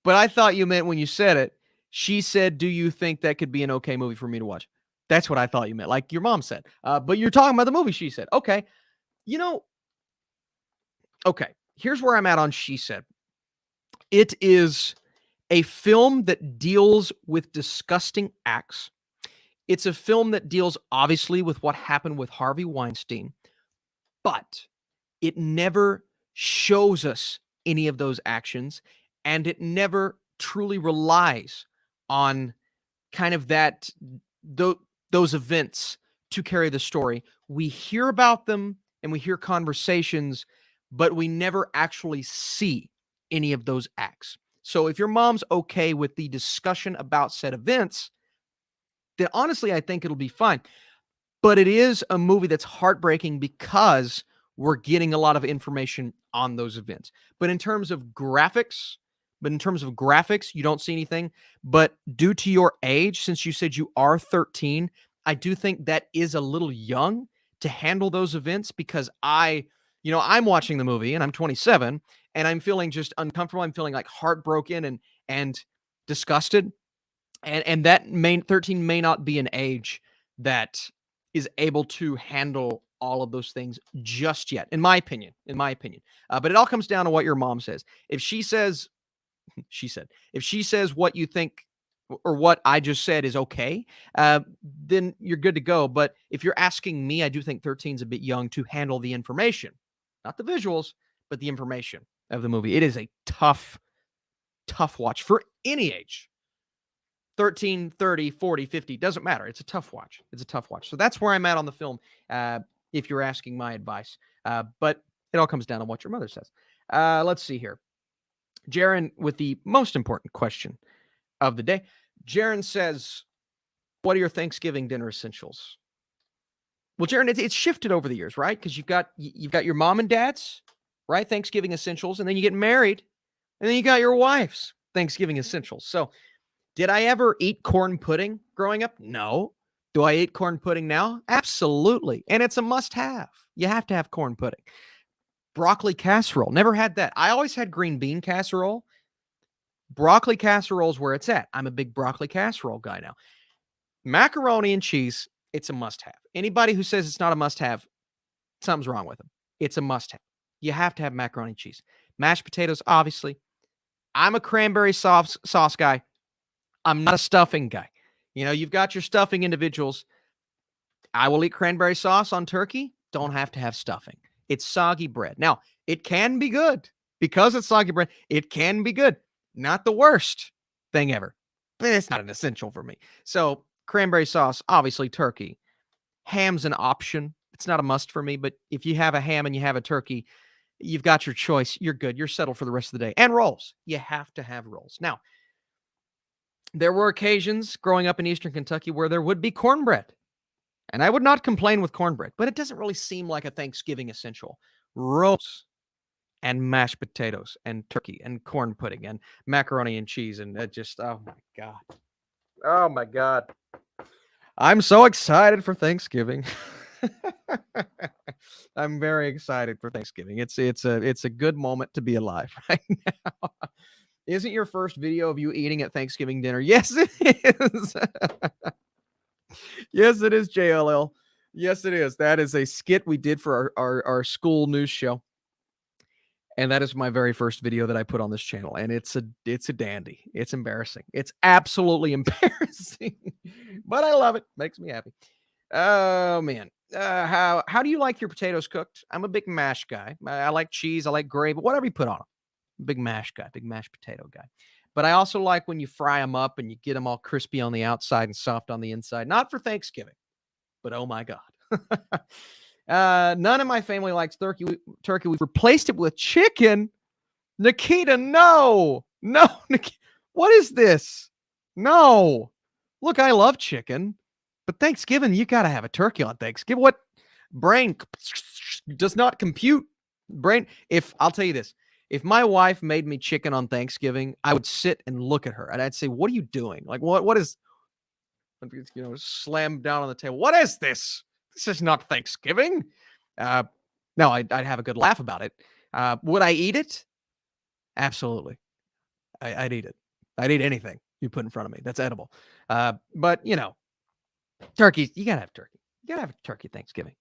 But I thought you meant when you said it, she said, do you think that could be an okay movie for me to watch? That's what I thought you meant, like your mom said. But you're talking about the movie she said. Okay. You know, okay. Here's where I'm at on she said. It is a film that deals with disgusting acts. It's a film that deals obviously with what happened with Harvey Weinstein, but it never shows us any of those actions, and it never truly relies on kind of those events to carry the story. We hear about them and we hear conversations, but we never actually see any of those acts. So if your mom's okay with the discussion about said events, then honestly, I think it'll be fine. But it is a movie that's heartbreaking because we're getting a lot of information on those events. But in terms of graphics, you don't see anything. But due to your age, since you said you are 13, I do think that is a little young to handle those events because I'm watching the movie and I'm 27 and I'm feeling just uncomfortable. I'm feeling like heartbroken and disgusted. And that 13 may not be an age that is able to handle all of those things just yet, in my opinion. But it all comes down to what your mom says. If she says, if she says what you think or what I just said is okay, then you're good to go. But if you're asking me, I do think 13 is a bit young to handle the information, not the visuals, but the information of the movie. It is a tough watch for any age. 13, 30, 40, 50, doesn't matter. It's a tough watch. So that's where I'm at on the film, if you're asking my advice. But it all comes down to what your mother says. Let's see here. Jaron with the most important question of the day. Jaron says, what are your Thanksgiving dinner essentials? Well, Jaron, it's shifted over the years, right? Because you've got your mom and dad's, right? Thanksgiving essentials, and then you get married, and then you got your wife's Thanksgiving essentials. So did I ever eat corn pudding growing up? No. Do I eat corn pudding now? Absolutely. And it's a must-have. You have to have corn pudding. Broccoli casserole. Never had that. I always had green bean casserole. Broccoli casserole is where it's at. I'm a big broccoli casserole guy now. Macaroni and cheese, it's a must-have. Anybody who says it's not a must-have, something's wrong with them. It's a must-have. You have to have macaroni and cheese. Mashed potatoes, obviously. I'm a cranberry sauce guy. I'm not a stuffing guy. You've got your stuffing individuals. I will eat cranberry sauce on turkey. Don't have to have stuffing. It's soggy bread. Now, it can be good. Because it's soggy bread, it can be good. Not the worst thing ever. But it's not an essential for me. So, cranberry sauce, obviously turkey. Ham's an option. It's not a must for me, but if you have a ham and you have a turkey, you've got your choice. You're good. You're settled for the rest of the day. And rolls. You have to have rolls. Now, there were occasions growing up in Eastern Kentucky where there would be cornbread. And I would not complain with cornbread, but it doesn't really seem like a Thanksgiving essential. Rolls and mashed potatoes and turkey and corn pudding and macaroni and cheese. And it just, oh my God. Oh my God. I'm so excited for Thanksgiving. I'm very excited for Thanksgiving. It's a good moment to be alive right now. Isn't your first video of you eating at Thanksgiving dinner? Yes, it is. Yes, it is, JLL. Yes, it is. That is a skit we did for our school news show. And that is my very first video that I put on this channel. And it's a dandy. It's embarrassing. It's absolutely embarrassing. But I love it. Makes me happy. Oh man. How do you like your potatoes cooked? I'm a big mash guy. I like cheese, I like gravy, whatever you put on them. Big mash guy, big mashed potato guy. But I also like when you fry them up and you get them all crispy on the outside and soft on the inside. Not for Thanksgiving, but oh my god. None of my family likes turkey. We've replaced it with chicken. Nikita, no. No, what is this? No. Look, I love chicken, but Thanksgiving, you got to have a turkey on Thanksgiving. What? Brain does not compute. I'll tell you this, if my wife made me chicken on Thanksgiving, I would sit and look at her and I'd say, what are you doing? Like, what is, slam down on the table. What is this? This is not Thanksgiving. No, I'd have a good laugh about it. Would I eat it? Absolutely. I'd eat it. I'd eat anything you put in front of me that's edible. But turkey, you gotta have turkey. You gotta have turkey Thanksgiving.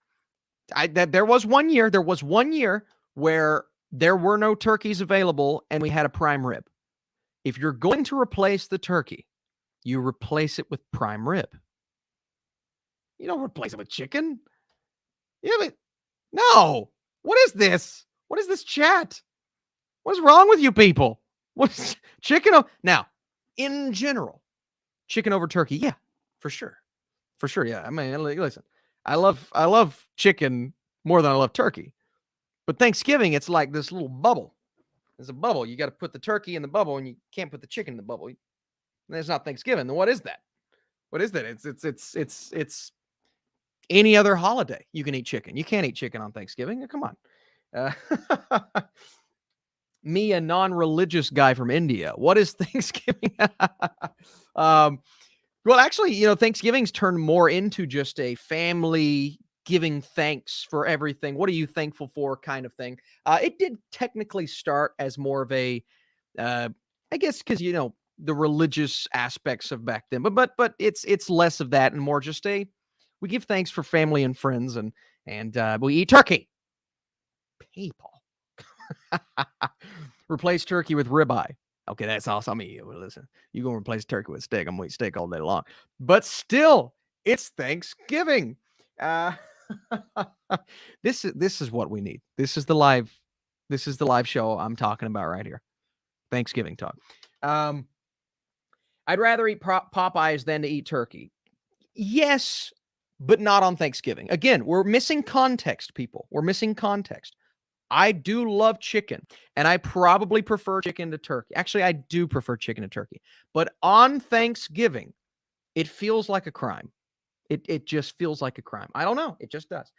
There was one year where there were no turkeys available and we had a prime rib. If you're going to replace the turkey, you replace it with prime rib. You don't replace it with chicken. Yeah, but no. What is this? What is this chat? What's wrong with you people? What's chicken? Now, in general, chicken over turkey. Yeah, for sure. For sure. Yeah. I mean, listen, I love chicken more than I love turkey. But Thanksgiving, it's like this little bubble. There's a bubble. You got to put the turkey in the bubble and you can't put the chicken in the bubble. And it's not Thanksgiving. Then what is that? What is that? It's any other holiday. You can eat chicken. You can't eat chicken on Thanksgiving. Come on. Me, a non-religious guy from India. What is Thanksgiving? Well, actually, Thanksgiving's turned more into just a family giving thanks for everything. What are you thankful for kind of thing. It did technically start as more of a, I guess, because, the religious aspects of back then, but it's less of that and more just we give thanks for family and friends and we eat turkey. People. Replace turkey with ribeye. Okay, that's awesome. I mean, listen, you gonna replace turkey with steak. I'm gonna eat steak all day long. But still, it's Thanksgiving. This is what we need. This is the live show I'm talking about right here. Thanksgiving talk. I'd rather eat Popeyes than to eat turkey. Yes, but not on Thanksgiving. Again, we're missing context, people. We're missing context. I do love chicken, and I probably prefer chicken to turkey. Actually, I do prefer chicken to turkey. But on Thanksgiving, it feels like a crime. It just feels like a crime. I don't know. It just does.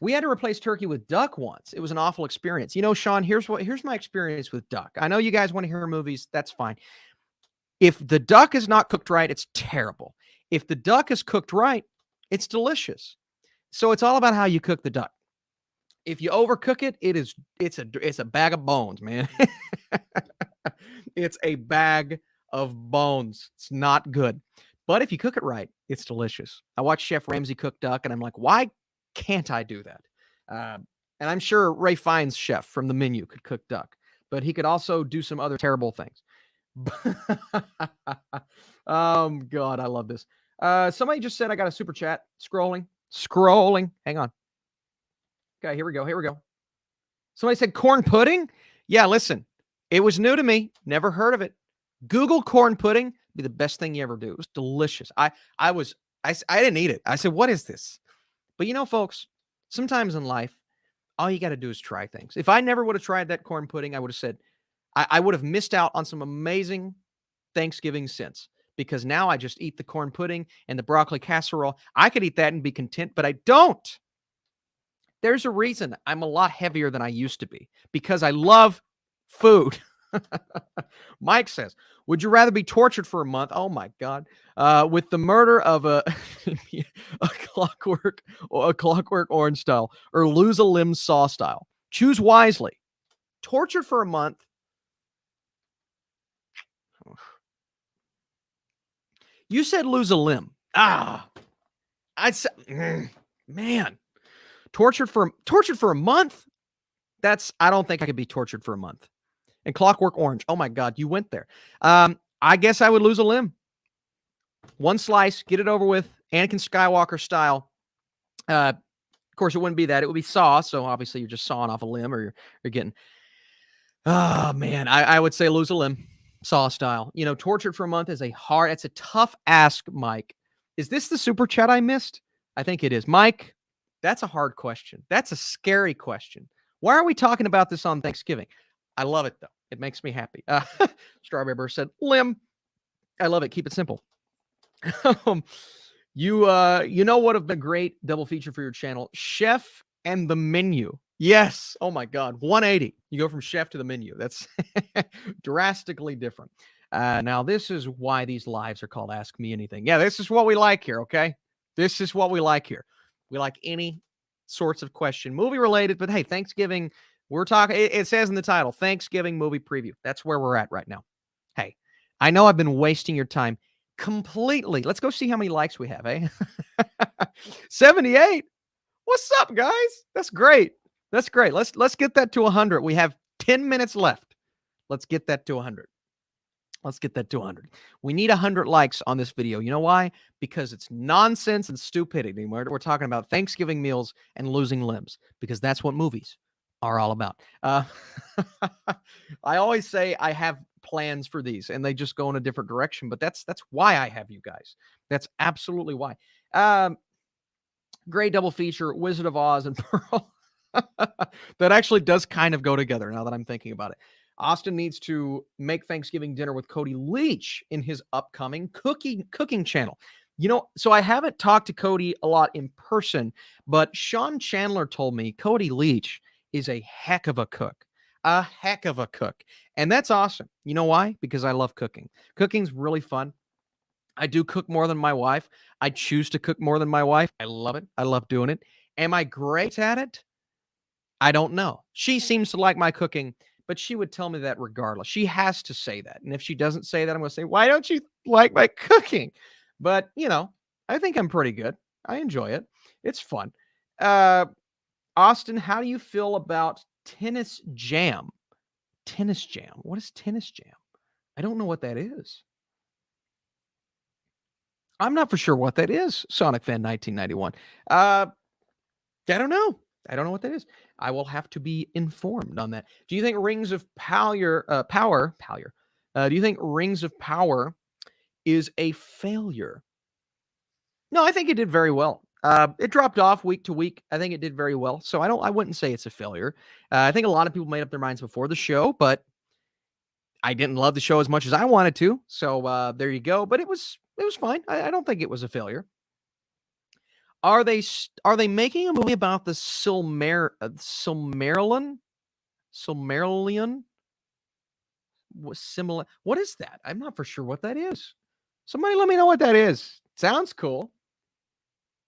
We had to replace turkey with duck once. It was an awful experience. Sean, here's my experience with duck. I know you guys want to hear movies. That's fine. If the duck is not cooked right, it's terrible. If the duck is cooked right, it's delicious. So it's all about how you cook the duck. If you overcook it, it's a bag of bones, man. It's a bag of bones. It's not good. But if you cook it right, it's delicious. I watched Chef Ramsay cook duck, and I'm like, why can't I do that? And I'm sure Ray Fiennes' chef from The Menu could cook duck, but he could also do some other terrible things. God, I love this. Somebody just said I got a super chat. Scrolling. Hang on. Okay, here we go. Somebody said corn pudding. Yeah, listen, it was new to me. Never heard of it. Google corn pudding. Be the best thing you ever do. It was delicious. I didn't eat it. I said, what is this? But folks, sometimes in life, all you got to do is try things. If I never would have tried that corn pudding, I would have said, I would have missed out on some amazing Thanksgiving scents, because now I just eat the corn pudding and the broccoli casserole. I could eat that and be content, but I don't. There's a reason I'm a lot heavier than I used to be, because I love food. Mike says, would you rather be tortured for a month? Oh my God. With the murder of a clockwork orange style, or lose a limb saw style? Choose wisely. Tortured for a month. You said lose a limb. I'd say, man, tortured for a month. I don't think I could be tortured for a month. And Clockwork Orange. Oh my God, you went there. I guess I would lose a limb. One slice, get it over with, Anakin Skywalker style. Of course, it wouldn't be that. It would be saw. So obviously, you're just sawing off a limb, or you're getting. Oh man, I would say lose a limb, saw style. Tortured for a month is it's a tough ask, Mike. Is this the super chat I missed? I think it is. Mike, that's a hard question. That's a scary question. Why are we talking about this on Thanksgiving? I love it, though. It makes me happy. Strawberry Burr said, limb. I love it. Keep it simple. You know what would have been a great double feature for your channel? Chef and the Menu. Yes. Oh, my God. 180. You go from chef to the menu. That's drastically different. Now, this is why these lives are called Ask Me Anything. Yeah, this is what we like here, okay? This is what we like here. We like any sorts of question, movie related, but hey, Thanksgiving, we're talking, it says in the title, Thanksgiving movie preview. That's where we're at right now. Hey, I know I've been wasting your time completely. Let's go see how many likes we have, eh? 78. What's up, guys? That's great. That's great. Let's get that to 100. We have 10 minutes left. Let's get that to 100. Let's get that to 100. We need 100 likes on this video. You know why? Because it's nonsense and stupidity. We're talking about Thanksgiving meals and losing limbs, because that's what movies are all about. I always say I have plans for these, and they just go in a different direction. But that's why I have you guys. That's absolutely why. Great double feature, Wizard of Oz and Pearl. That actually does kind of go together now that I'm thinking about it. Austin needs to make Thanksgiving dinner with Cody Leach in his upcoming cooking channel. So I haven't talked to Cody a lot in person, but Sean Chandler told me Cody Leach is a heck of a cook. A heck of a cook. And that's awesome. You know why? Because I love cooking. Cooking's really fun. I do cook more than my wife. I choose to cook more than my wife. I love it. I love doing it. Am I great at it? I don't know. She seems to like my cooking, but she would tell me that regardless. She has to say that. And if she doesn't say that, I'm going to say, why don't you like my cooking? But, I think I'm pretty good. I enjoy it. It's fun. Austin, how do you feel about Tennis Jam? Tennis Jam. What is Tennis Jam? I don't know what that is. I'm not for sure what that is, Sonic Fan 1991. I don't know. I don't know what that is. I will have to be informed on that. Do you think Rings of Power, do you think Rings of Power is a failure? No, I think it did very well. It dropped off week to week. I think it did very well. So I wouldn't say it's a failure. I think a lot of people made up their minds before the show, but I didn't love the show as much as I wanted to. So there you go. But it was fine. I don't think it was a failure. Are they making a movie about the Silmarillion? Similar. What is that? I'm not for sure what that is. Somebody let me know what that is. Sounds cool.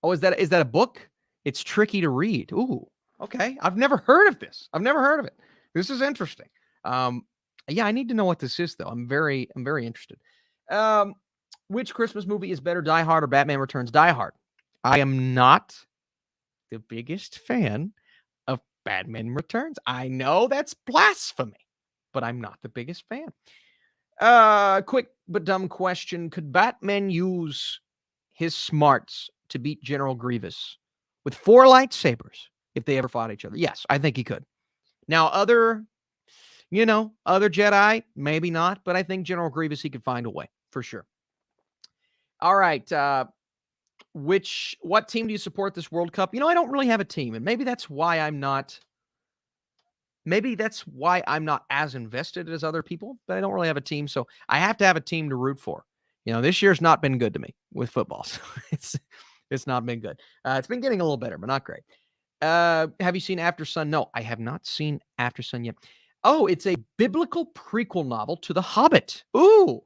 Oh, is that a book? It's tricky to read. Ooh, okay. I've never heard of this. I've never heard of it. This is interesting. Yeah, I need to know what this is though. I'm very interested. Which Christmas movie is better, Die Hard or Batman Returns? Die Hard. I am not the biggest fan of Batman Returns. I know that's blasphemy, but I'm not the biggest fan. Quick but dumb question. Could Batman use his smarts to beat General Grievous with 4 lightsabers if they ever fought each other? Yes, I think he could. Now, other Jedi, maybe not, but I think General Grievous, he could find a way for sure. All right. What team do you support this World Cup? I don't really have a team, and maybe that's why I'm not as invested as other people, but I don't really have a team, so I have to have a team to root for. This year's not been good to me with football, so it's not been good. It's been getting a little better, but not great. Have you seen After Sun? No, I have not seen After Sun yet. Oh, it's a biblical prequel novel to The Hobbit. Ooh,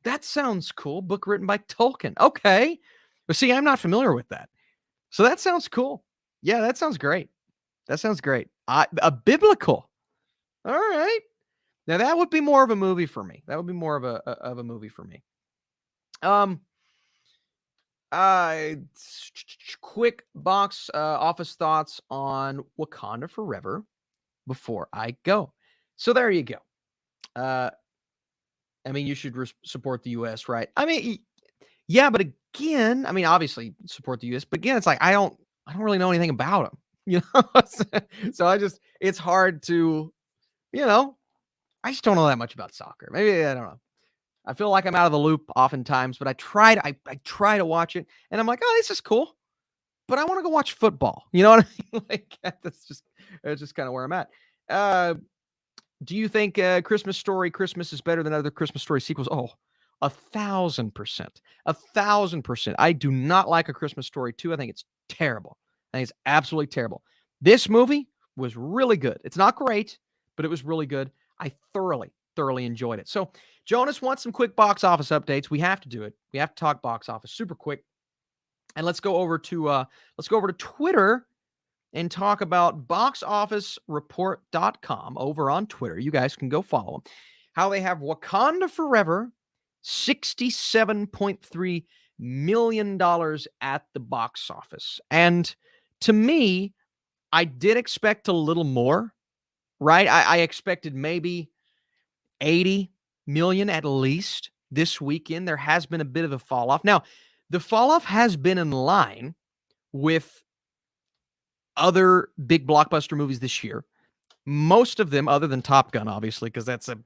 that sounds cool. Book written by Tolkien. Okay. But see, I'm not familiar with that. So that sounds cool. Yeah, that sounds great. That sounds great. A biblical. All right. Now that would be more of a movie for me. That would be more of a movie for me. Quick box office thoughts on Wakanda Forever before I go. So there you go. You should support the U.S., right? Yeah, but again, I mean, obviously support the U.S., but again, it's like I don't really know anything about them, so it's hard to, you know, I just don't know that much about soccer. Maybe I don't know. I feel like I'm out of the loop oftentimes, but I try to watch it, and I'm like, oh, this is cool, but I want to go watch football. You know what I mean? Like that's just kind of where I'm at. Uh, do you think Christmas Story Christmas is better than other Christmas Story sequels? Oh, 1,000%. 1,000%. I do not like A Christmas Story 2. I think it's terrible. I think it's absolutely terrible. This movie was really good. It's not great, but it was really good. I thoroughly enjoyed it. So Jonas wants some quick box office updates. We have to do it. We have to talk box office super quick. And let's go over to Twitter and talk about boxofficereport.com over on Twitter. You guys can go follow them. How they have Wakanda Forever, $67.3 million at the box office. And to me, I did expect a little more, right? I expected maybe 80 million at least this weekend. There has been a bit of a fall off. Now, the fall off has been in line with other big blockbuster movies this year. Most of them, other than Top Gun, obviously, because that's a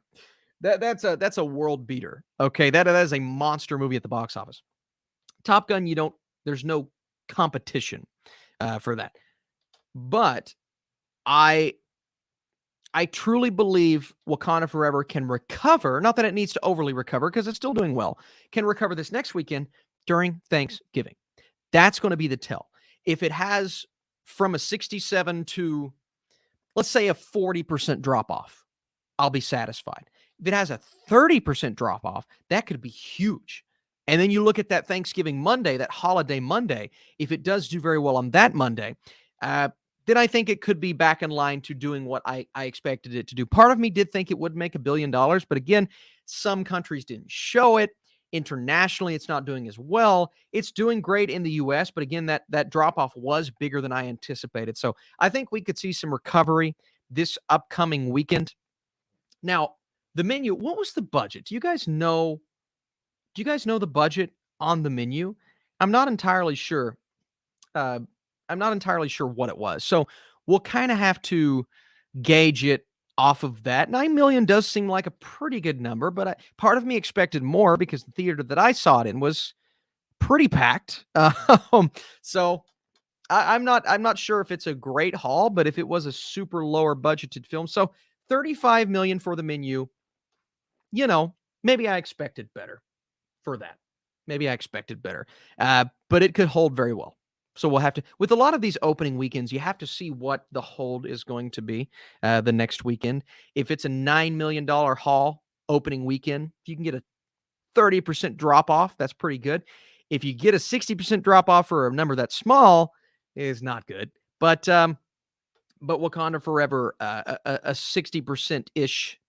world beater. Okay, that is a monster movie at the box office. Top Gun, there's no competition for that. But I truly believe Wakanda Forever can recover. Not that it needs to overly recover, because it's still doing well. Can recover this next weekend during Thanksgiving. That's going to be the tell. If it has from a 67 to, let's say, a 40% drop off, I'll be satisfied. If it has a 30% drop off, that could be huge. And then you look at that Thanksgiving Monday, that holiday Monday, if it does do very well on that Monday, then I think it could be back in line to doing what I expected it to do. Part of me did think it would make $1 billion, but again, some countries didn't show it. Internationally, it's not doing as well. It's doing great in the U.S., but again, that drop-off was bigger than I anticipated. So I think we could see some recovery this upcoming weekend. Now, the menu, what was the budget? Do you guys know the budget on the menu? I'm not entirely sure. I'm not entirely sure what it was. So we'll kind of have to gauge it off of that. 9 million does seem like a pretty good number, but part of me expected more because the theater that I saw it in was pretty packed. So I'm not sure if it's a great haul, but if it was a super lower budgeted film, so 35 million for the menu, maybe I expected better for that. Maybe I expected better, but it could hold very well. So we'll have to, with a lot of these opening weekends, you have to see what the hold is going to be the next weekend. If it's a $9 million haul opening weekend, if you can get a 30% drop off, that's pretty good. If you get a 60% drop off for a number that's small, is not good. But Wakanda Forever, a 60% ish,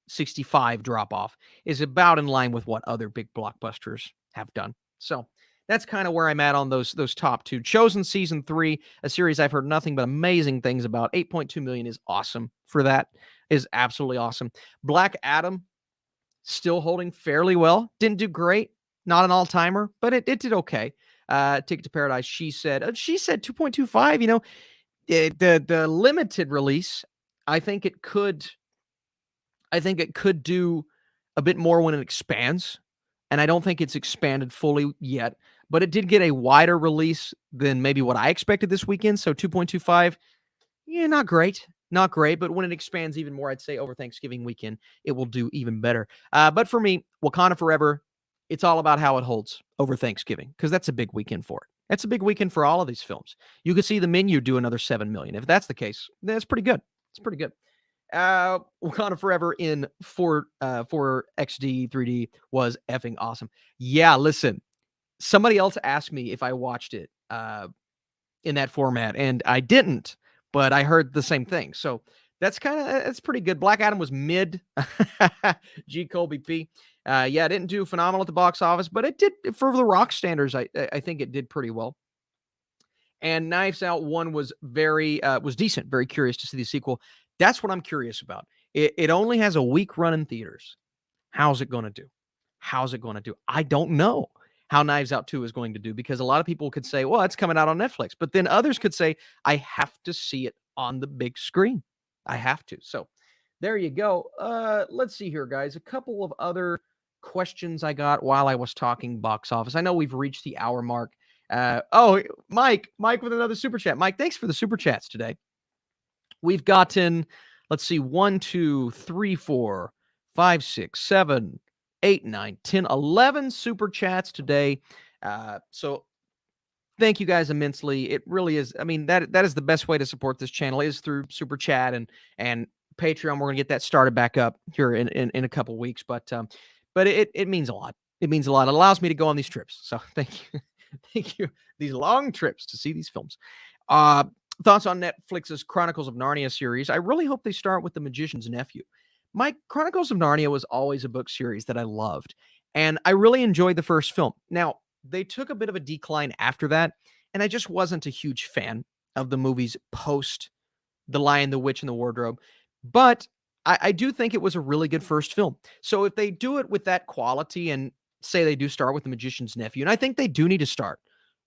65 drop off is about in line with what other big blockbusters have done. So that's kind of where I'm at on those top two. Chosen Season 3, a series I've heard nothing but amazing things about. 8.2 million is awesome for that. Is absolutely awesome. Black Adam, still holding fairly well. Didn't do great. Not an all-timer, but it did okay. Ticket to Paradise, she said 2.25. The limited release, I think it could do a bit more when it expands. And I don't think it's expanded fully yet, but it did get a wider release than maybe what I expected this weekend. So 2.25, not great, but when it expands even more, I'd say over Thanksgiving weekend, it will do even better. But for me, Wakanda Forever, it's all about how it holds over Thanksgiving, because that's a big weekend for it. That's a big weekend for all of these films. You could see the menu do another 7 million. If that's the case, that's pretty good. It's pretty good. Wakanda Forever in 4XD 3D was effing awesome. Yeah, listen, somebody else asked me if I watched it in that format, and I didn't, but I heard the same thing. So that's pretty good. Black Adam was mid. G. Colby P. It didn't do phenomenal at the box office, but it did for the Rock standards. I think it did pretty well. And Knives Out 1 was was decent. Very curious to see the sequel. That's what I'm curious about. It only has a week run in theaters. How's it going to do? I don't know. how Knives Out 2 is going to do, because a lot of people could say, well, it's coming out on Netflix. But then others could say, I have to see it on the big screen. I have to. So there you go. Let's see here, guys. A couple of other questions I got while I was talking box office. I know we've reached the hour mark. Mike with another super chat. Mike, thanks for the super chats today. We've gotten, let's see, 1, 2, 3, 4, 5, 6, 7, 8, 9, 10, 11 super chats today. So thank you guys immensely. It really is. I mean, that is the best way to support this channel, is through super chat and Patreon. We're going to get that started back up here in a couple of weeks, but it means a lot. It means a lot. It allows me to go on these trips. So thank you. Thank you. These long trips to see these films. Thoughts on Netflix's Chronicles of Narnia series? I really hope they start with The Magician's Nephew. My Chronicles of Narnia was always a book series that I loved, and I really enjoyed the first film. Now, they took a bit of a decline after that, and I just wasn't a huge fan of the movies post The Lion, the Witch, and the Wardrobe. But I do think it was a really good first film. So if they do it with that quality, and say they do start with The Magician's Nephew, and I think they do need to start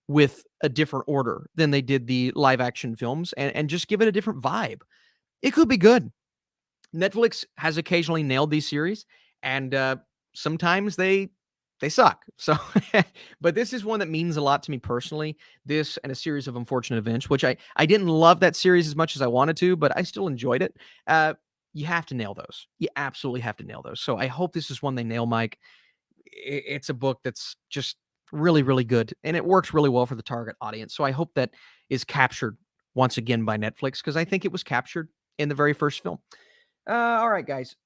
with a different order than they did the live action films, and just give it a different vibe, it could be good. Netflix has occasionally nailed these series, and sometimes they suck. So, but this is one that means a lot to me personally. This and A Series of Unfortunate Events, which I didn't love that series as much as I wanted to, but I still enjoyed it. You have to nail those. You absolutely have to nail those. So I hope this is one they nail, Mike. It's a book that's just really, really good, and it works really well for the target audience. So I hope that is captured once again by Netflix, because I think it was captured in the very first film. All right, guys.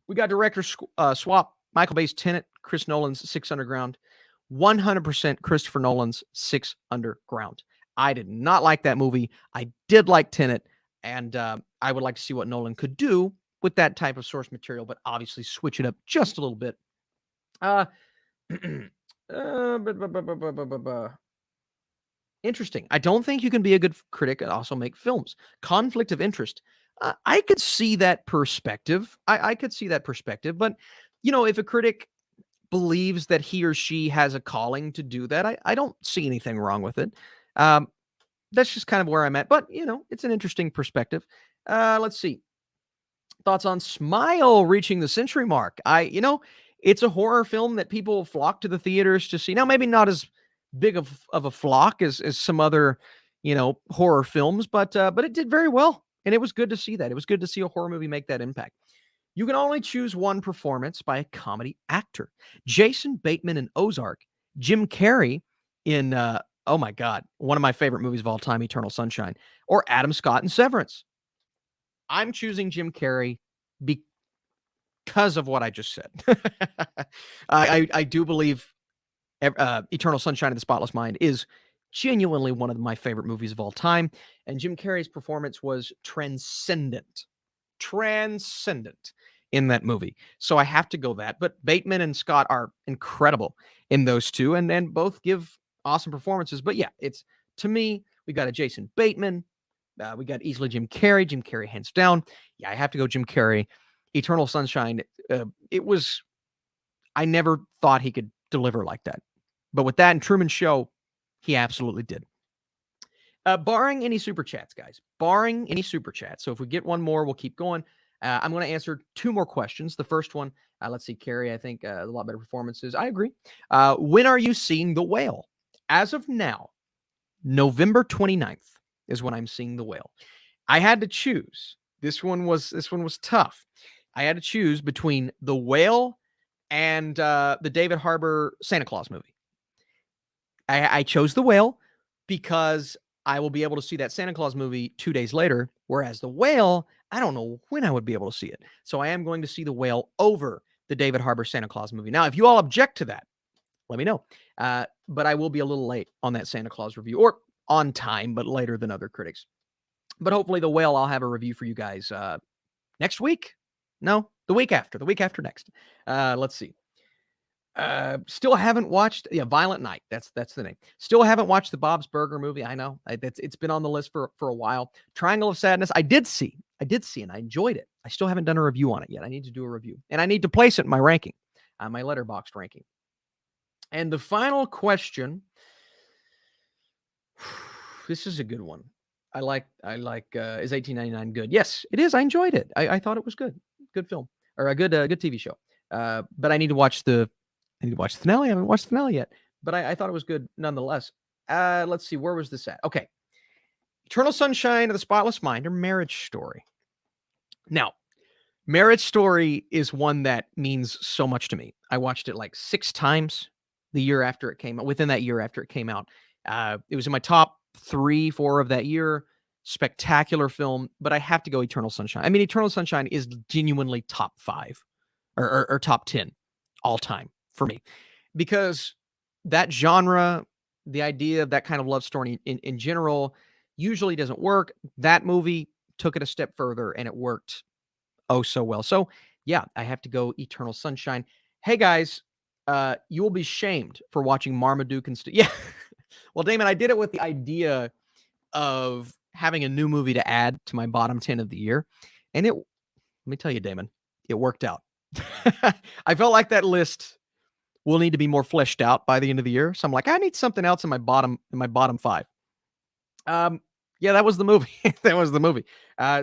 We got director swap. Michael Bay's Tenet, Chris Nolan's Six Underground. 100% Christopher Nolan's Six Underground. I did not like that movie. I did like Tenet, and I would like to see what Nolan could do with that type of source material, but obviously switch it up just a little bit. Interesting. I don't think you can be a good critic and also make films. Conflict of interest. I could see that perspective. I could see that perspective. But, if a critic believes that he or she has a calling to do that, I don't see anything wrong with it. That's just kind of where I'm at. But, it's an interesting perspective. Let's see. Thoughts on Smile reaching the century mark. It's a horror film that people flock to the theaters to see. Now, maybe not as big of a flock as some other, horror films, but it did very well. And it was good to see that. It was good to see a horror movie make that impact. You can only choose one performance by a comedy actor. Jason Bateman in Ozark, Jim Carrey in, oh my God, one of my favorite movies of all time, Eternal Sunshine, or Adam Scott in Severance. I'm choosing Jim Carrey because of what I just said. I do believe Eternal Sunshine of the Spotless Mind is genuinely one of my favorite movies of all time, and Jim Carrey's performance was transcendent in that movie. So I have to go that. But Bateman and Scott are incredible in those two, and both give awesome performances. But yeah, it's, to me, we got a Jason Bateman. We got easily Jim Carrey hands down. Yeah, I have to go Jim Carrey. Eternal Sunshine, I never thought he could deliver like that. But with that and Truman Show, he absolutely did. Barring any super chats, guys. Barring any super chats. So if we get one more, we'll keep going. I'm going to answer two more questions. The first one, let's see, Carrie, I think a lot better performances. I agree. When are you seeing The Whale? As of now, November 29th is when I'm seeing The Whale. I had to choose. This one was tough. I had to choose between The Whale and the David Harbour Santa Claus movie. I chose The Whale because I will be able to see that Santa Claus movie 2 days later, whereas The Whale, I don't know when I would be able to see it. So I am going to see The Whale over the David Harbour Santa Claus movie. Now, if you all object to that, let me know. But I will be a little late on that Santa Claus review, or on time, but later than other critics. But hopefully The Whale, I'll have a review for you guys next week. No, the week after next. Let's see. Still haven't watched, Violent Night. That's the name. Still haven't watched the Bob's Burger movie. I know it's been on the list for a while. Triangle of Sadness. I did see, and I enjoyed it. I still haven't done a review on it yet. I need to do a review, and I need to place it in my ranking, my Letterboxd ranking. And the final question, this is a good one. I like is 1899 good? Yes, it is. I enjoyed it. I thought it was good. Good film, or a good TV show. But I need to watch the finale. I haven't watched the finale yet, but I thought it was good nonetheless. Let's see, where was this at? Okay. Eternal Sunshine of the Spotless Mind, or Marriage Story. Now, Marriage Story is one that means so much to me. I watched it like 6 times the year after it came out, within that year after it came out. It was in my top 3, 4 of that year. Spectacular film, but I have to go Eternal Sunshine. I mean, Eternal Sunshine is genuinely top 5 or top 10 all time for me, because that genre, the idea of that kind of love story in general usually doesn't work. That movie took it a step further and it worked oh so well. So yeah, I have to go Eternal Sunshine. Hey guys, you will be shamed for watching Marmaduke instead. Yeah. Well, Damon, I did it with the idea of having a new movie to add to my bottom 10 of the year. And let me tell you, Damon, it worked out. I felt like that list will need to be more fleshed out by the end of the year. So I'm like, I need something else in my bottom 5. Yeah, that was the movie. That was the movie.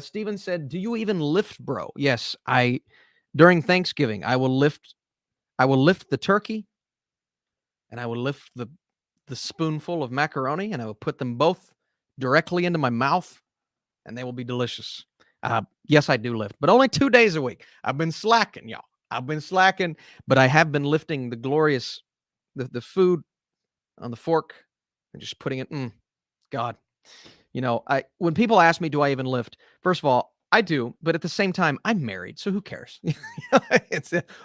Steven said, "Do you even lift, bro?" Yes, during Thanksgiving, I will lift the turkey, and I will lift the spoonful of macaroni, and I will put them both directly into my mouth, and they will be delicious. Yes, I do lift, but only 2 days a week. I've been slacking, y'all. I've been slacking, but I have been lifting the glorious the food on the fork and just putting it. God, when people ask me, do I even lift? First of all, I do, but at the same time, I'm married, so who cares?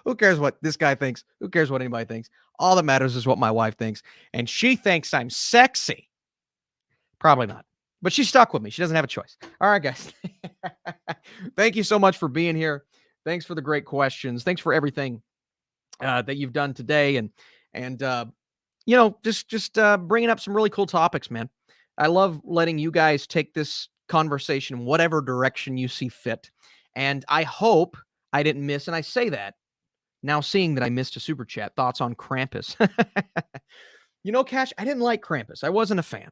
Who cares what this guy thinks? Who cares what anybody thinks? All that matters is what my wife thinks, and she thinks I'm sexy. Probably not, but she's stuck with me. She doesn't have a choice. All right, guys. Thank you so much for being here. Thanks for the great questions. Thanks for everything that you've done today, and just bringing up some really cool topics, man. I love letting you guys take this conversation in whatever direction you see fit. And I hope I didn't miss, and I say that now seeing that I missed a super chat, thoughts on Krampus. Cash, I didn't like Krampus. I wasn't a fan.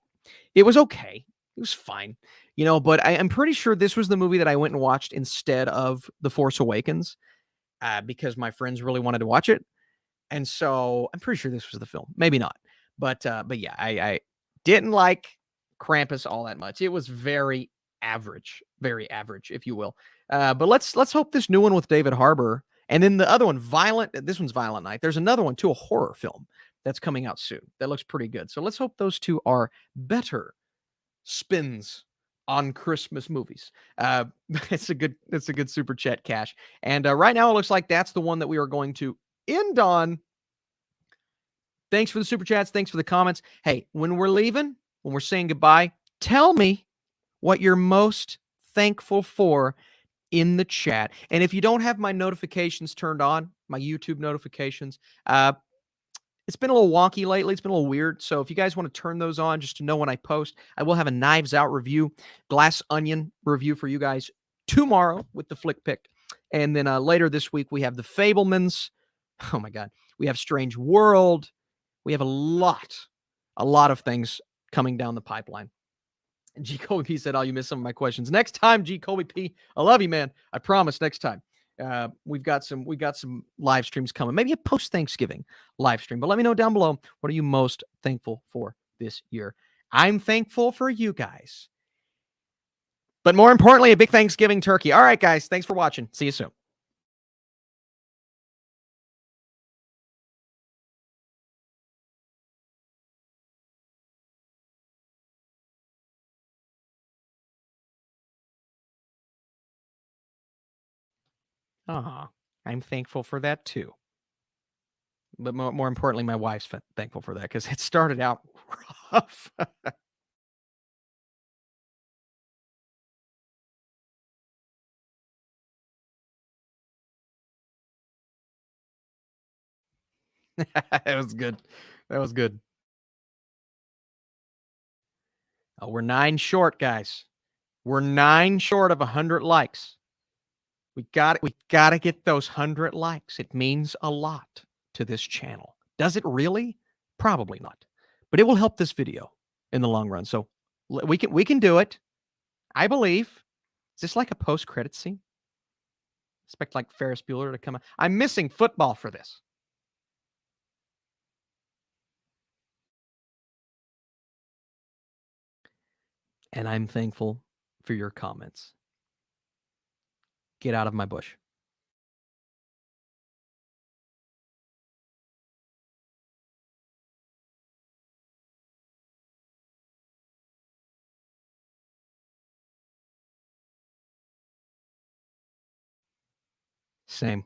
It was okay. It was fine. But I'm pretty sure this was the movie that I went and watched instead of The Force Awakens because my friends really wanted to watch it. And so I'm pretty sure this was the film. Maybe not. But yeah, I didn't like Krampus all that much. It was very average, if you will. But let's hope this new one with David Harbour, and then the other one, this one's Violent Night. There's another one too, a horror film that's coming out soon. That looks pretty good. So let's hope those two are better spins on Christmas movies. It's a good super chat, Cash. And right now it looks like that's the one that we are going to end on. Thanks for the super chats. Thanks for the comments. Hey, when we're leaving, when we're saying goodbye, tell me what you're most thankful for in the chat. And if you don't have my notifications turned on, my YouTube notifications, it's been a little wonky lately. It's been a little weird. So if you guys want to turn those on just to know when I post, I will have a Knives Out review, Glass Onion review for you guys tomorrow with the Flick Pick. And then later this week, we have The Fablemans. Oh my God. We have Strange World. We have a lot of things coming down the pipeline. And G. Colby P said, "Oh, you missed some of my questions. Next time, G. Colby P. I love you, man. I promise next time. We've got some live streams coming. Maybe a post-Thanksgiving live stream. But let me know down below, what are you most thankful for this year? I'm thankful for you guys. But more importantly, a big Thanksgiving turkey. All right, guys. Thanks for watching. See you soon. I'm thankful for that too. But more importantly, my wife's thankful for that because it started out rough. That was good. That was good. Oh, we're 9 short, guys. We're 9 short of 100 likes. We got to get those 100 likes. It means a lot to this channel. Does it really? Probably not. But it will help this video in the long run. So we can do it. I believe. Is this like a post-credit scene? Expect like Ferris Bueller to come out. I'm missing football for this. And I'm thankful for your comments. Get out of my bush. Same.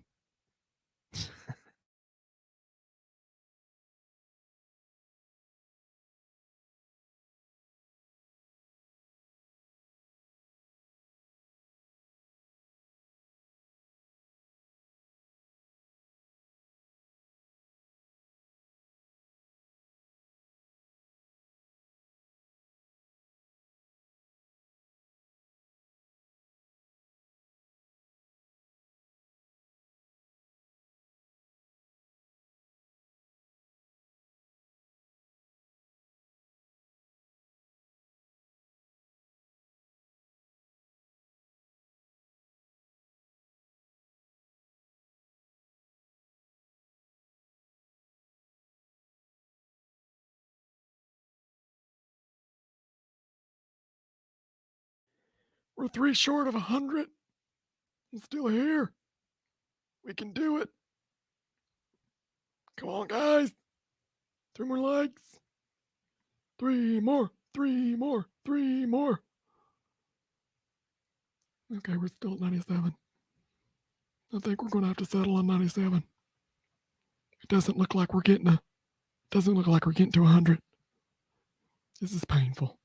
We're 3 short of 100. I'm still here. We can do it. Come on, guys. 3 more likes. 3 more. 3 more. 3 more. Okay, we're still at 97. I think we're going to have to settle on 97. It doesn't look like we're getting to 100. This is painful.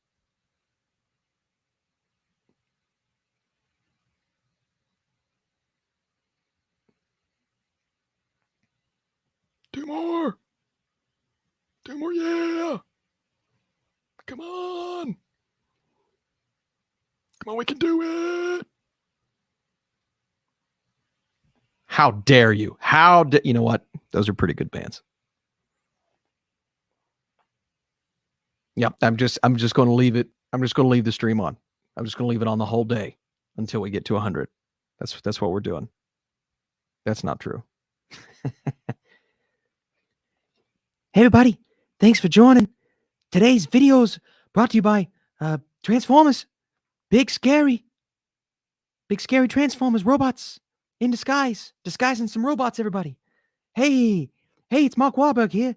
Two more, yeah. Come on, we can do it. How dare you? You know what? Those are pretty good bands. Yep, I'm just going to leave it. I'm just going to leave the stream on. I'm just going to leave it on the whole day until we get to 100. That's what we're doing. That's not true. Hey everybody, thanks for joining. Today's video is brought to you by Transformers. Big scary Transformers robots in disguise, disguising some robots, everybody. Hey, it's Mark Wahlberg here.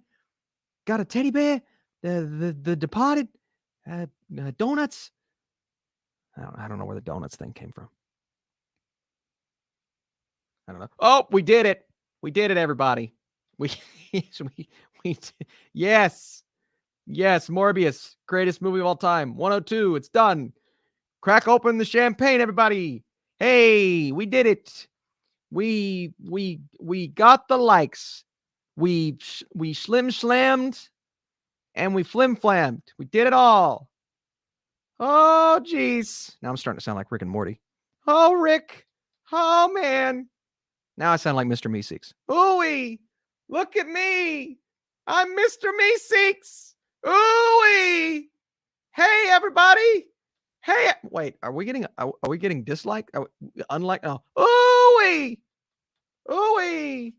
Got a teddy bear, the Departed, donuts. I don't know where the donuts thing came from. I don't know. Oh, we did it. We did it, everybody. Yes, Morbius, greatest movie of all time. 102, it's done. Crack open the champagne, everybody. Hey, we did it. We got the likes. We slim slammed and we flim flammed. We did it all. Oh, geez. Now I'm starting to sound like Rick and Morty. Oh, Rick. Oh, man. Now I sound like Mr. Meeseeks. Ooh-wee. Look at me. I'm Mr. Meeseeks. Ooh-wee. Hey, everybody. Hey, wait, are we getting disliked? Unlike, oh, ooh-wee. Ooh-wee.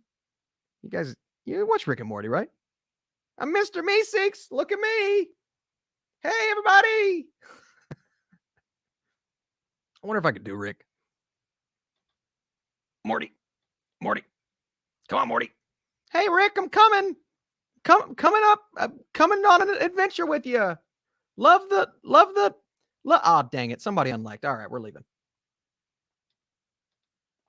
You guys, you watch Rick and Morty, right? I'm Mr. Meeseeks. Look at me. Hey, everybody. I wonder if I could do Rick. Morty. Come on, Morty. Hey, Rick, I'm coming. Coming up. I'm coming on an adventure with you. Oh, dang it. Somebody unliked. All right, we're leaving.